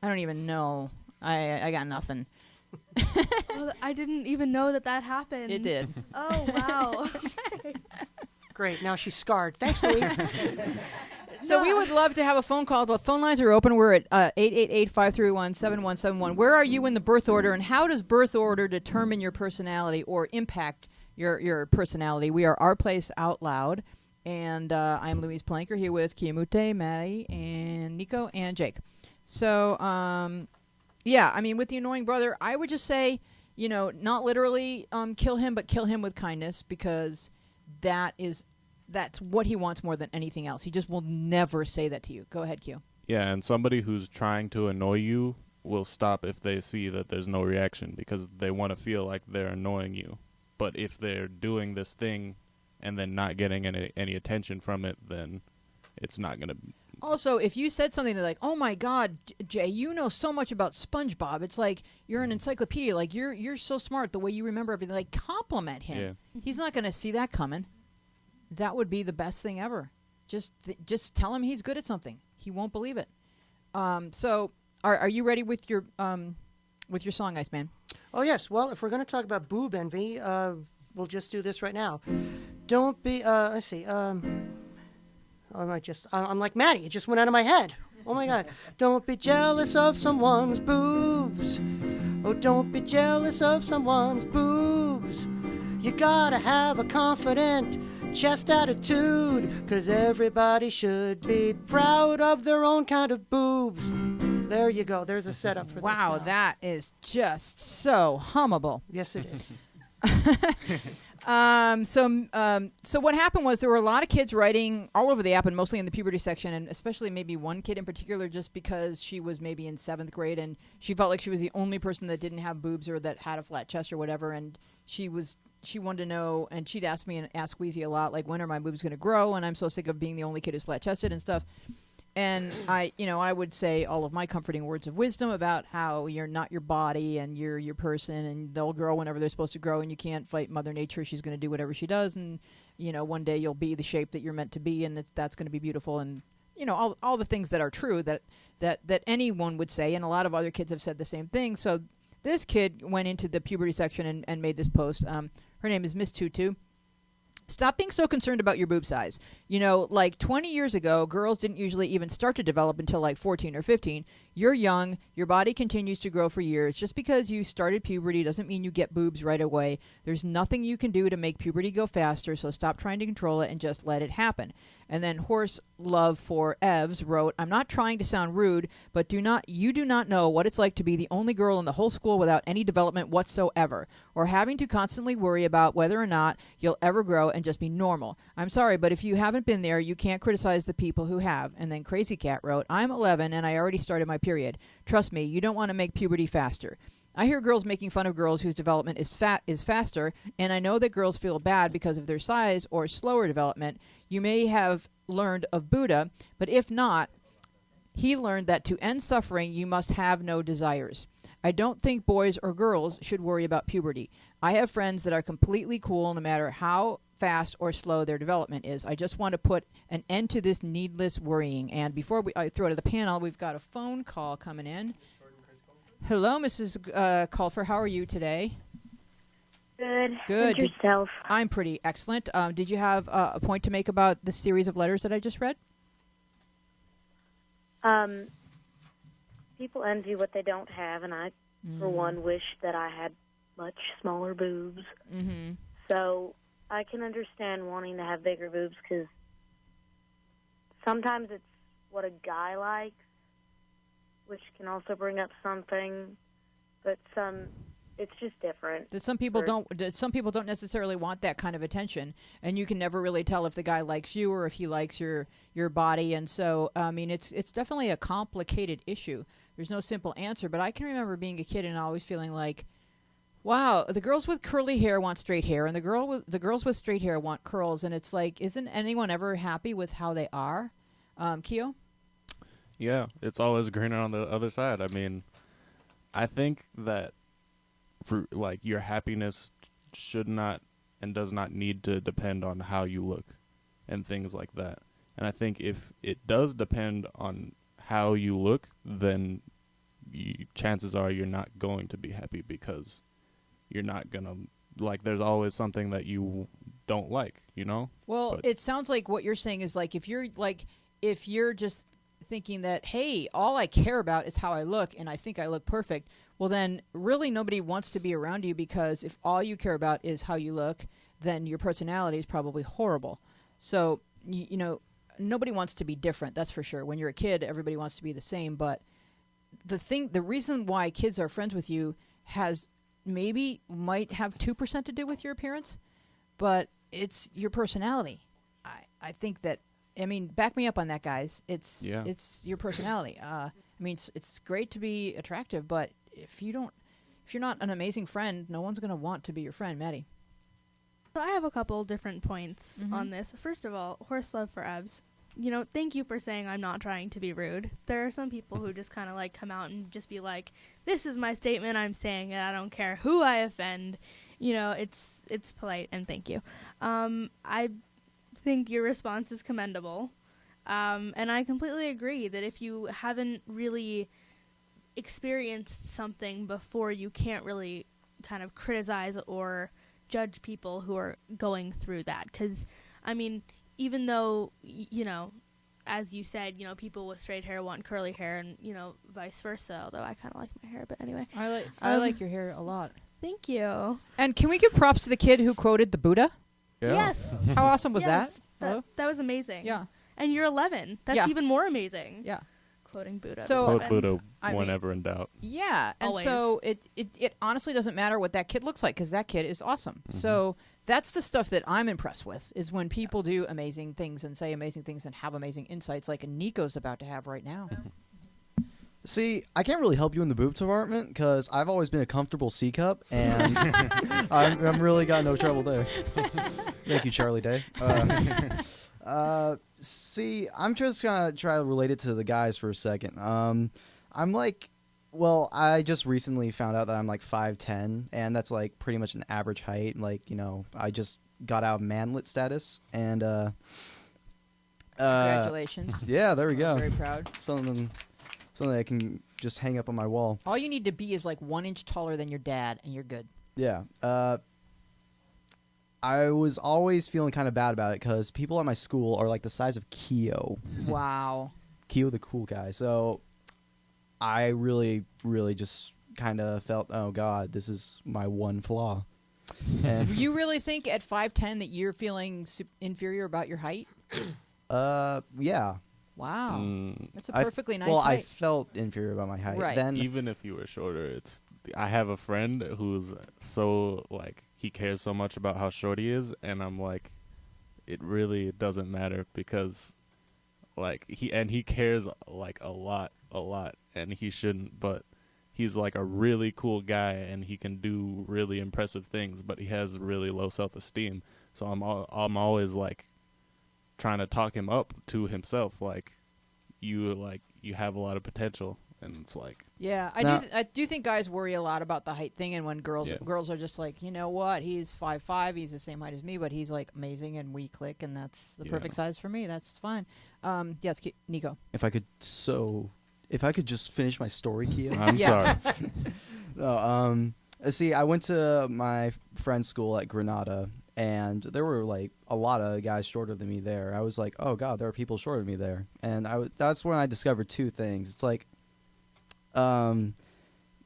I don't even know. I got nothing. Oh, I didn't even know that happened. It did. Oh, wow. Great. Now she's scarred. Thanks, Louise. So we would love to have a phone call. The phone lines are open. We're at 888-531-7171. Where are you in the birth order, and how does birth order determine your personality or impact your personality? We are Our Place Out Loud, and I'm Louise Planker here with Kiamute, Maddie, and Nico, and Jake. So, yeah, I mean, with the annoying brother, I would just say, not literally kill him, but kill him with kindness, because that's what he wants more than anything else. He just will never say that to you. Go ahead, Q. Yeah, and somebody who's trying to annoy you will stop if they see that there's no reaction because they want to feel like they're annoying you. But if they're doing this thing and then not getting any attention from it, then it's not going to... Also, if you said something like, "Oh my God, Jay, you know so much about SpongeBob," it's like you're an encyclopedia. Like you're so smart the way you remember everything. Like compliment him. Yeah. He's not going to see that coming. That would be the best thing ever. Just tell him he's good at something. He won't believe it. So, are you ready with your song, Iceman? Oh, yes. Well, if we're going to talk about boob envy, we'll just do this right now. Don't be, let's see, I'm like Maddie. It just went out of my head. Oh, my God. Don't be jealous of someone's boobs. Oh, don't be jealous of someone's boobs. You gotta have a confident chest attitude, 'cause everybody should be proud of their own kind of boobs. There you go. There's a setup for this. Wow, now. that is just so hummable. Yes, it is. So what happened was there were a lot of kids writing all over the app, and mostly in the puberty section, and especially maybe one kid in particular, just because she was maybe in 7th grade and she felt like she was the only person that didn't have boobs or that had a flat chest or whatever, and she wanted to know, and she'd ask me and ask Wheezy a lot, like, when are my boobs going to grow? And I'm so sick of being the only kid who's flat chested and stuff. And I would say all of my comforting words of wisdom about how you're not your body and you're your person, and they'll grow whenever they're supposed to grow, and you can't fight Mother Nature. She's going to do whatever she does, and one day you'll be the shape that you're meant to be, and that's going to be beautiful, and all the things that are true that anyone would say, and a lot of other kids have said the same thing. So this kid went into the puberty section and made this post. Her name is Miss Tutu. Stop being so concerned about your boob size. You know, like 20 years ago, girls didn't usually even start to develop until like 14 or 15. You're young. Your body continues to grow for years. Just because you started puberty doesn't mean you get boobs right away. There's nothing you can do to make puberty go faster, so stop trying to control it and just let it happen. And then Horse Love for Evs wrote, I'm not trying to sound rude, but you do not know what it's like to be the only girl in the whole school without any development whatsoever, or having to constantly worry about whether or not you'll ever grow and just be normal. I'm sorry, but if you haven't been there, you can't criticize the people who have. And then Crazy Cat wrote, I'm 11 and I already started my period. Trust me, you don't want to make puberty faster. I hear girls making fun of girls whose development is faster, and I know that girls feel bad because of their size or slower development. You may have learned of Buddha, but if not, he learned that to end suffering, you must have no desires. I don't think boys or girls should worry about puberty. I have friends that are completely cool no matter how fast or slow their development is. I just want to put an end to this needless worrying. And before I throw it to the panel, we've got a phone call coming in. Hello, Mrs. Culfer. How are you today? Good. Good. And yourself? I'm pretty excellent. Did you have a point to make about the series of letters that I just read? People envy what they don't have, and I, for one, wish that I had much smaller boobs. Mm-hmm. So I can understand wanting to have bigger boobs because sometimes it's what a guy likes, which can also bring up something, but it's just different. That some people don't necessarily want that kind of attention, and you can never really tell if the guy likes you or if he likes your body. And so, I mean, it's definitely a complicated issue. There's no simple answer, but I can remember being a kid and always feeling like, wow, the girls with curly hair want straight hair, and the girls with straight hair want curls, and it's like, isn't anyone ever happy with how they are? Keo? Yeah, it's always greener on the other side. I mean, I think that for like your happiness should not and does not need to depend on how you look and things like that. And I think if it does depend on how you look, then chances are you're not going to be happy because you're not going to, like, there's always something that you don't like, you know? Well, it sounds like what you're saying is like if you're just thinking that, hey, all I care about is how I look and I think I look perfect, well, then really nobody wants to be around you, because if all you care about is how you look, then your personality is probably horrible. So, you know, nobody wants to be different, that's for sure. When you're a kid, everybody wants to be the same, but the reason why kids are friends with you might have 2% to do with your appearance, but it's your personality. I think that, I mean, back me up on that, guys. It's your personality. I mean, it's great to be attractive, but if you're not an amazing friend, no one's going to want to be your friend. Maddie. So I have a couple different points on this. First of all, Horse Love for Evs. You know, thank you for saying I'm not trying to be rude. There are some people who just kind of like come out and just be like, this is my statement, I'm saying it, I don't care who I offend. You know, it's polite, and thank you. I think your response is commendable. And I completely agree that if you haven't really experienced something before, you can't really kind of criticize or judge people who are going through that. Because, I mean, even though, you know, as you said, you know, people with straight hair want curly hair, and, you know, vice versa, although I kind of like my hair, but anyway. I like your hair a lot. Thank you. And can we give props to the kid who quoted the Buddha? Yeah. Yes. How awesome was Yes, that? that was amazing. Yeah. And you're 11. That's Yeah. even more amazing. Yeah. Quoting Buddha. So- Quote 11. Buddha I mean- whenever in doubt. Yeah, and Always. so it honestly doesn't matter what that kid looks like, because that kid is awesome. So that's the stuff that I'm impressed with, is when people do amazing things and say amazing things and have amazing insights like Nico's about to have right now. See, I can't really help you in the boob department because I've always been a comfortable C cup, and I'm really got no trouble there. Thank you, Charlie Day. See, I'm just gonna try to relate it to the guys for a second. I'm like, well, I just recently found out that I'm like 5'10", and that's like pretty much an average height. Like, you know, I just got out of manlet status, and Congratulations. yeah, there we go. I'm very proud. Something I can just hang up on my wall. All you need to be is like 1 inch taller than your dad, and you're good. Yeah. I was always feeling kind of bad about it because people at my school are like the size of Keo. Wow. Keo the cool guy. So I really, really just kind of felt, oh, God, this is my one flaw. And You really think at 5'10" that you're feeling inferior about your height? yeah. Wow. Mm, That's a perfectly nice Well, I height. felt inferior about my height. Right. Then even if you were shorter, I have a friend who's so like he cares so much about how short he is, and I'm like, it really doesn't matter because like he cares like a lot, and he shouldn't, but he's like a really cool guy and he can do really impressive things, but he has really low self-esteem. So I'm always like trying to talk him up to himself, like you have a lot of potential. And it's like, Yeah, I do think guys worry a lot about the height thing, and when girls are just like, you know what, he's 5'5", he's the same height as me, but he's like amazing, and we click, and that's the perfect size for me. That's fine. Yes, Nico. if I could just finish my story, Keo. I'm sorry. No, see, I went to my friend's school at Granada, and there were like a lot of guys shorter than me there. I was like, oh God, there are people shorter than me there, and that's when I discovered two things. It's like, I'm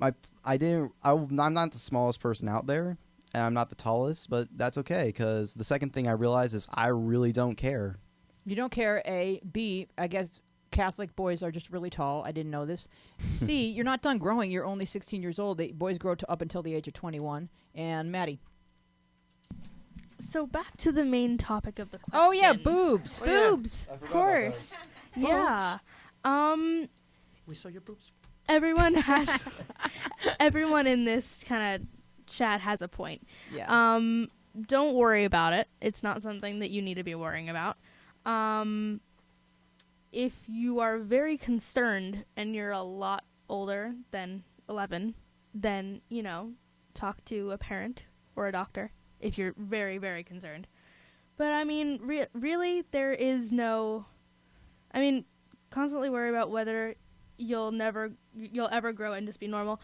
not the smallest person out there, and I'm not the tallest, but that's okay because the second thing I realized is I really don't care. You don't care. A. B. I guess Catholic boys are just really tall. I didn't know this. C. You're not done growing. You're only 16 years old. Boys grow up until the age of 21. And Maddie. So back to the main topic of the question. Oh yeah, boobs. Boobs, of course. Yeah. We saw your boobs. Everyone in this kind of chat has a point. Yeah. Don't worry about it. It's not something that you need to be worrying about. If you are very concerned and you're a lot older than 11, then, talk to a parent or a doctor if you're very, very concerned. But, I mean, really, there is no... I mean, constantly worry about whether you'll ever grow and just be normal.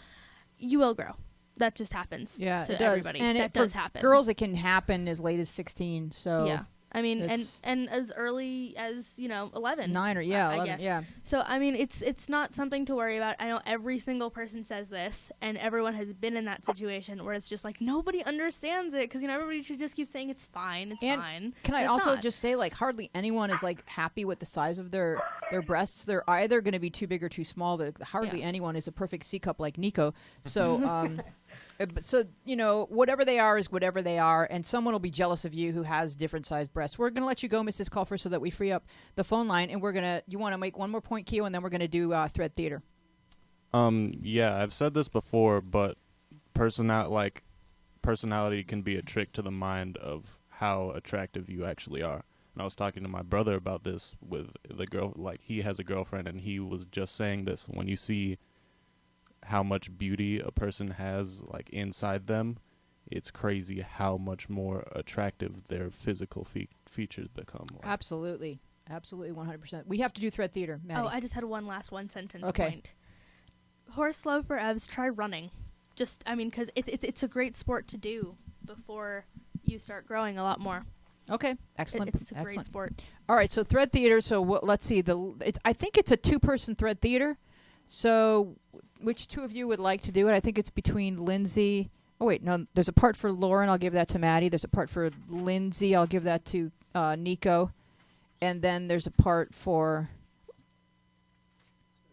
You will grow. That just happens to it does. everybody. And that does happen. Girls, it can happen as late as 16. So yeah. I mean, and as early as 11, 9 or 11, I guess. Yeah. So I mean, it's not something to worry about. I know every single person says this, and everyone has been in that situation where it's just like nobody understands it because everybody should just keep saying it's fine, it's fine. Can I also just say, like, hardly anyone is like happy with the size of their breasts. They're either going to be too big or too small. Hardly anyone is a perfect C cup like Nico. So. So, whatever they are is whatever they are, and someone will be jealous of you who has different sized breasts. We're going to let you go, Mrs. Culfer, so that we free up the phone line, and you want to make one more point, Keo, and then we're going to do Thread Theater. Yeah, I've said this before, but personality can be a trick to the mind of how attractive you actually are. And I was talking to my brother about this with the girl, like he has a girlfriend, and he was just saying this. When you see how much beauty a person has like inside them, it's crazy how much more attractive their physical features become. Like. Absolutely 100%. We have to do Thread Theater, Maddie. Oh, I just had one sentence okay. point. Horse love for Evs, try running. Because it's a great sport to do before you start growing a lot more. Okay, excellent. It's a great sport. All right, so Thread Theater. So let's see. I think it's a 2-person Thread Theater. So, which two of you would like to do it? I think it's between Lindsay. Oh, wait, no. There's a part for Lauren. I'll give that to Maddie. There's a part for Lindsay. I'll give that to Nico. And then there's a part for...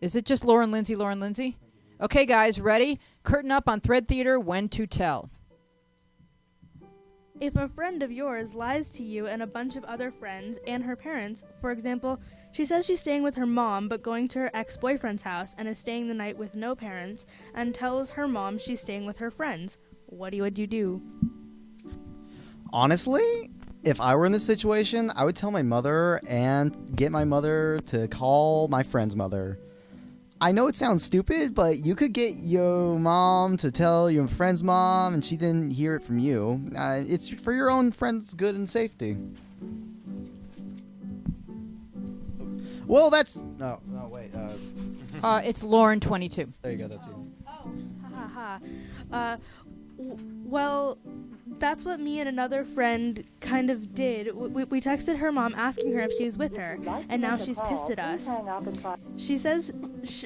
Is it just Lauren, Lindsay? Okay, guys, ready? Curtain up on Thread Theater, when to tell. If a friend of yours lies to you and a bunch of other friends and her parents, for example... She says she's staying with her mom, but going to her ex-boyfriend's house and is staying the night with no parents, and tells her mom she's staying with her friends. What would you do? Honestly, if I were in this situation, I would tell my mother and get my mother to call my friend's mother. I know it sounds stupid, but you could get your mom to tell your friend's mom, and she didn't hear it from you. It's for your own friend's good and safety. Well, that's... No, wait. It's Lauren, 22. There you go, that's you. Well, that's what me and another friend kind of did. We texted her mom asking her if she was with her, and now she's pissed at us. She says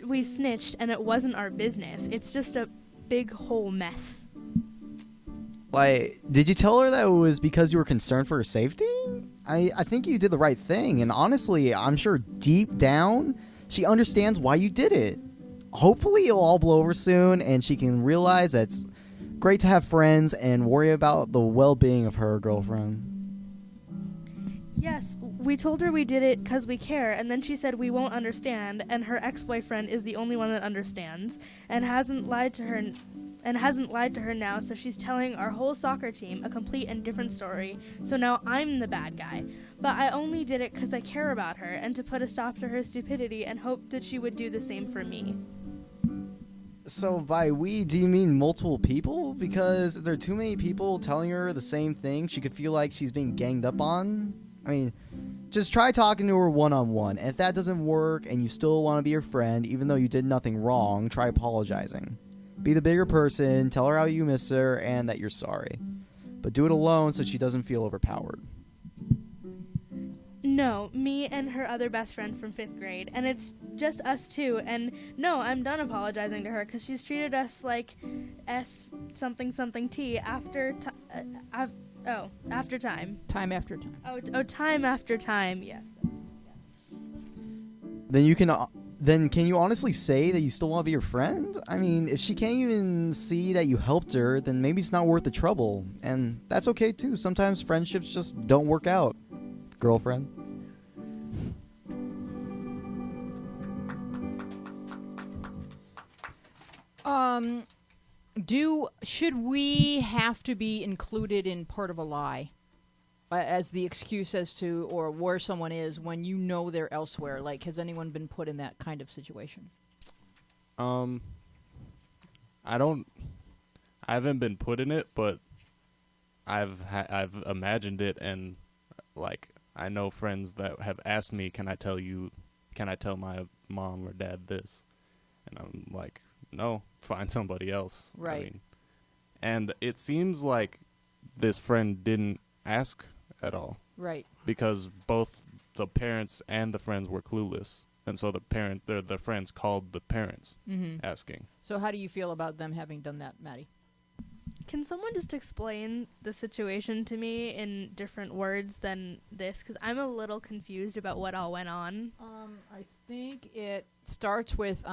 we snitched and it wasn't our business. It's just a big whole mess. Like, did you tell her that it was because you were concerned for her safety? I think you did the right thing, and honestly, I'm sure deep down, she understands why you did it. Hopefully it'll all blow over soon, and she can realize that it's great to have friends and worry about the well-being of her girlfriend. Yes, we told her we did it because we care, and then she said we won't understand, and her ex-boyfriend is the only one that understands, and hasn't lied to her now, so she's telling our whole soccer team a complete and different story, so now I'm the bad guy. But I only did it because I care about her, and to put a stop to her stupidity, and hoped that she would do the same for me. So by we, do you mean multiple people? Because if there are too many people telling her the same thing, she could feel like she's being ganged up on. I mean, just try talking to her one-on-one. And if that doesn't work and you still want to be her friend, even though you did nothing wrong, try apologizing. Be the bigger person, tell her how you miss her and that you're sorry. But do it alone so she doesn't feel overpowered. No, me and her other best friend from 5th grade, and it's just us two, and no, I'm done apologizing to her, because she's treated us like S something something T after after time. Time after time. Time after time, yes. Then can you honestly say that you still want to be her friend? I mean, if she can't even see that you helped her, then maybe it's not worth the trouble. And that's okay too. Sometimes friendships just don't work out. Girlfriend. Should we have to be included in part of a lie as the excuse as to or where someone is when you know they're elsewhere? Like, has anyone been put in that kind of situation? I haven't been put in it, but I've imagined it, and like I know friends that have asked me, can I tell my mom or dad this? And I'm like, no, find somebody else. Right. I mean, and it seems like this friend didn't ask at all. Right. Because both the parents and the friends were clueless. And so the friends called the parents asking. So how do you feel about them having done that, Maddie? Can someone just explain the situation to me in different words than this? Because I'm a little confused about what all went on. I think it starts with,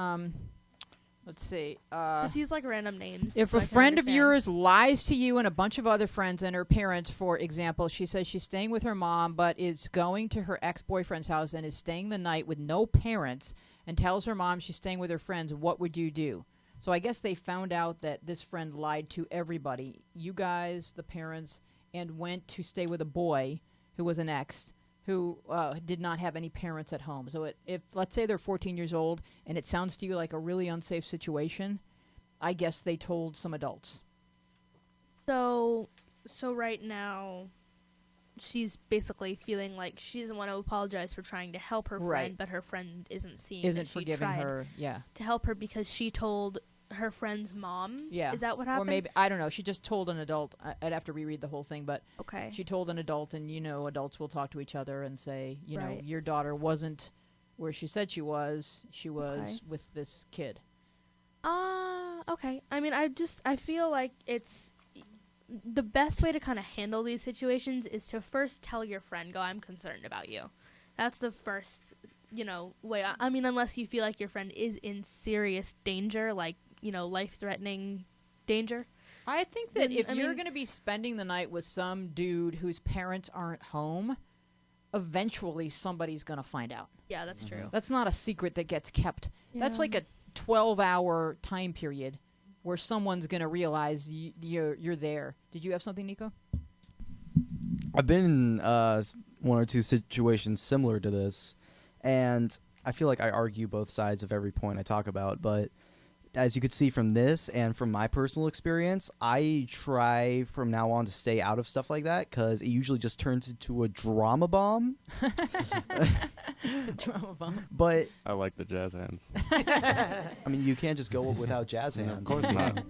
let's see. Just use like random names. If so a I can friend of understand. yours lies to you and a bunch of other friends and her parents, for example, she says she's staying with her mom but is going to her ex-boyfriend's house and is staying the night with no parents and tells her mom she's staying with her friends, what would you do? So I guess they found out that this friend lied to everybody, you guys, the parents, and went to stay with a boy who was an ex who did not have any parents at home. So if let's say they're 14 years old and it sounds to you like a really unsafe situation, I guess they told some adults. So right now, she's basically feeling like she doesn't want to apologize for trying to help her friend, Right. but her friend isn't seeing Isn't that she forgiving tried her, yeah. to help her because she told her friend's mom. Yeah. Is that what happened? Or maybe, I don't know, she just told an adult. I'd have to reread the whole thing, but Okay. she told an adult, and, adults will talk to each other and say, Right. your daughter wasn't where she said she was. She was Okay. with this kid. Okay. I mean, I feel like it's the best way to kind of handle these situations is to first tell your friend, I'm concerned about you. That's the first, way. I mean, unless you feel like your friend is in serious danger, like, life-threatening danger. I think that Then, if I you're mean- going to be spending the night with some dude whose parents aren't home, eventually somebody's going to find out. Yeah, that's true. That's not a secret that gets kept. That's like a 12-hour time period where someone's going to realize you're there. Did you have something, Nico? I've been in one or two situations similar to this, and I feel like I argue both sides of every point I talk about, but as you could see from this and from my personal experience, I try from now on to stay out of stuff like that because it usually just turns into a drama bomb. Drama bomb. But I like the jazz hands. I mean, you can't just go without jazz hands. Of course not.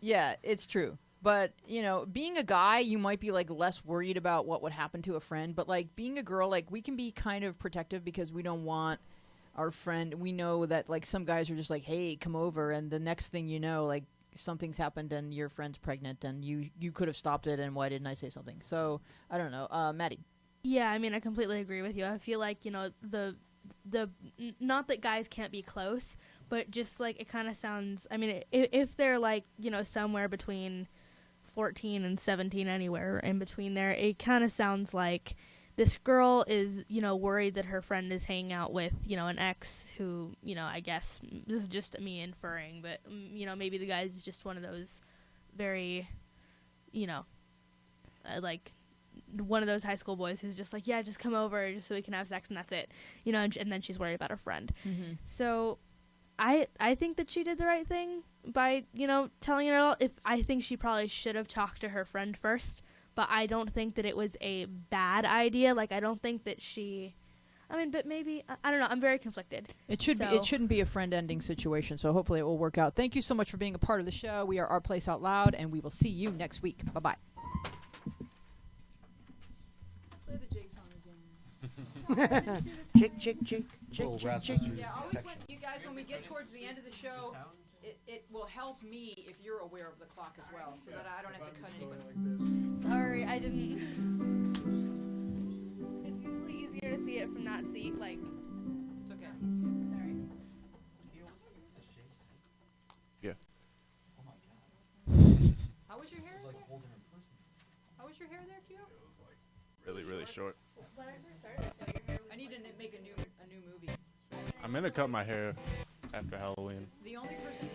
Yeah, it's true. But, you know, being a guy, you might be, like, less worried about what would happen to a friend. But, like, being a girl, like, we can be kind of protective because we don't want our friend. We know that, like, some guys are just like, hey, come over. And the next thing you know, like, something's happened and your friend's pregnant and you could have stopped it and why didn't I say something? So, I don't know. Maddie. Yeah, I mean, I completely agree with you. I feel like, you know, not that guys can't be close, but just, like, it kind of sounds, I mean, if they're, like, you know, somewhere between 14 and 17, anywhere in between there, it kind of sounds like this girl is, you know, worried that her friend is hanging out with, you know, an ex who, you know, I guess, this is just me inferring, but, you know, maybe the guy's just one of those very, you know, like, one of those high school boys who's just like, yeah, just come over just so we can have sex and that's it, you know, and then she's worried about her friend. Mm-hmm. So I think that she did the right thing by, you know, telling it all. If I think she probably should have talked to her friend first, but I don't think that it was a bad idea. Like, I don't think that she, I mean, but maybe, I don't know, I'm very conflicted. It shouldn't be a friend-ending situation, so hopefully it will work out. Thank you so much for being a part of the show. We are Our Place Out Loud, and we will see you next week. Bye-bye. Play the Jake song again. Jig, jig, jig, jig, Little jig, jig. Rasmussen's Yeah, always protection. when you guys, when we get towards the end of the show, it will help me if you're aware of the clock as well, so that I don't have to cut anybody. Sorry, I didn't. It's usually easier to see it from that seat, like, It's okay. sorry. Yeah. How was your hair there? How was your hair there, Q? Really, really short. When I first started, I thought your hair was I need to make a new movie. I'm gonna cut my hair after Halloween. The only person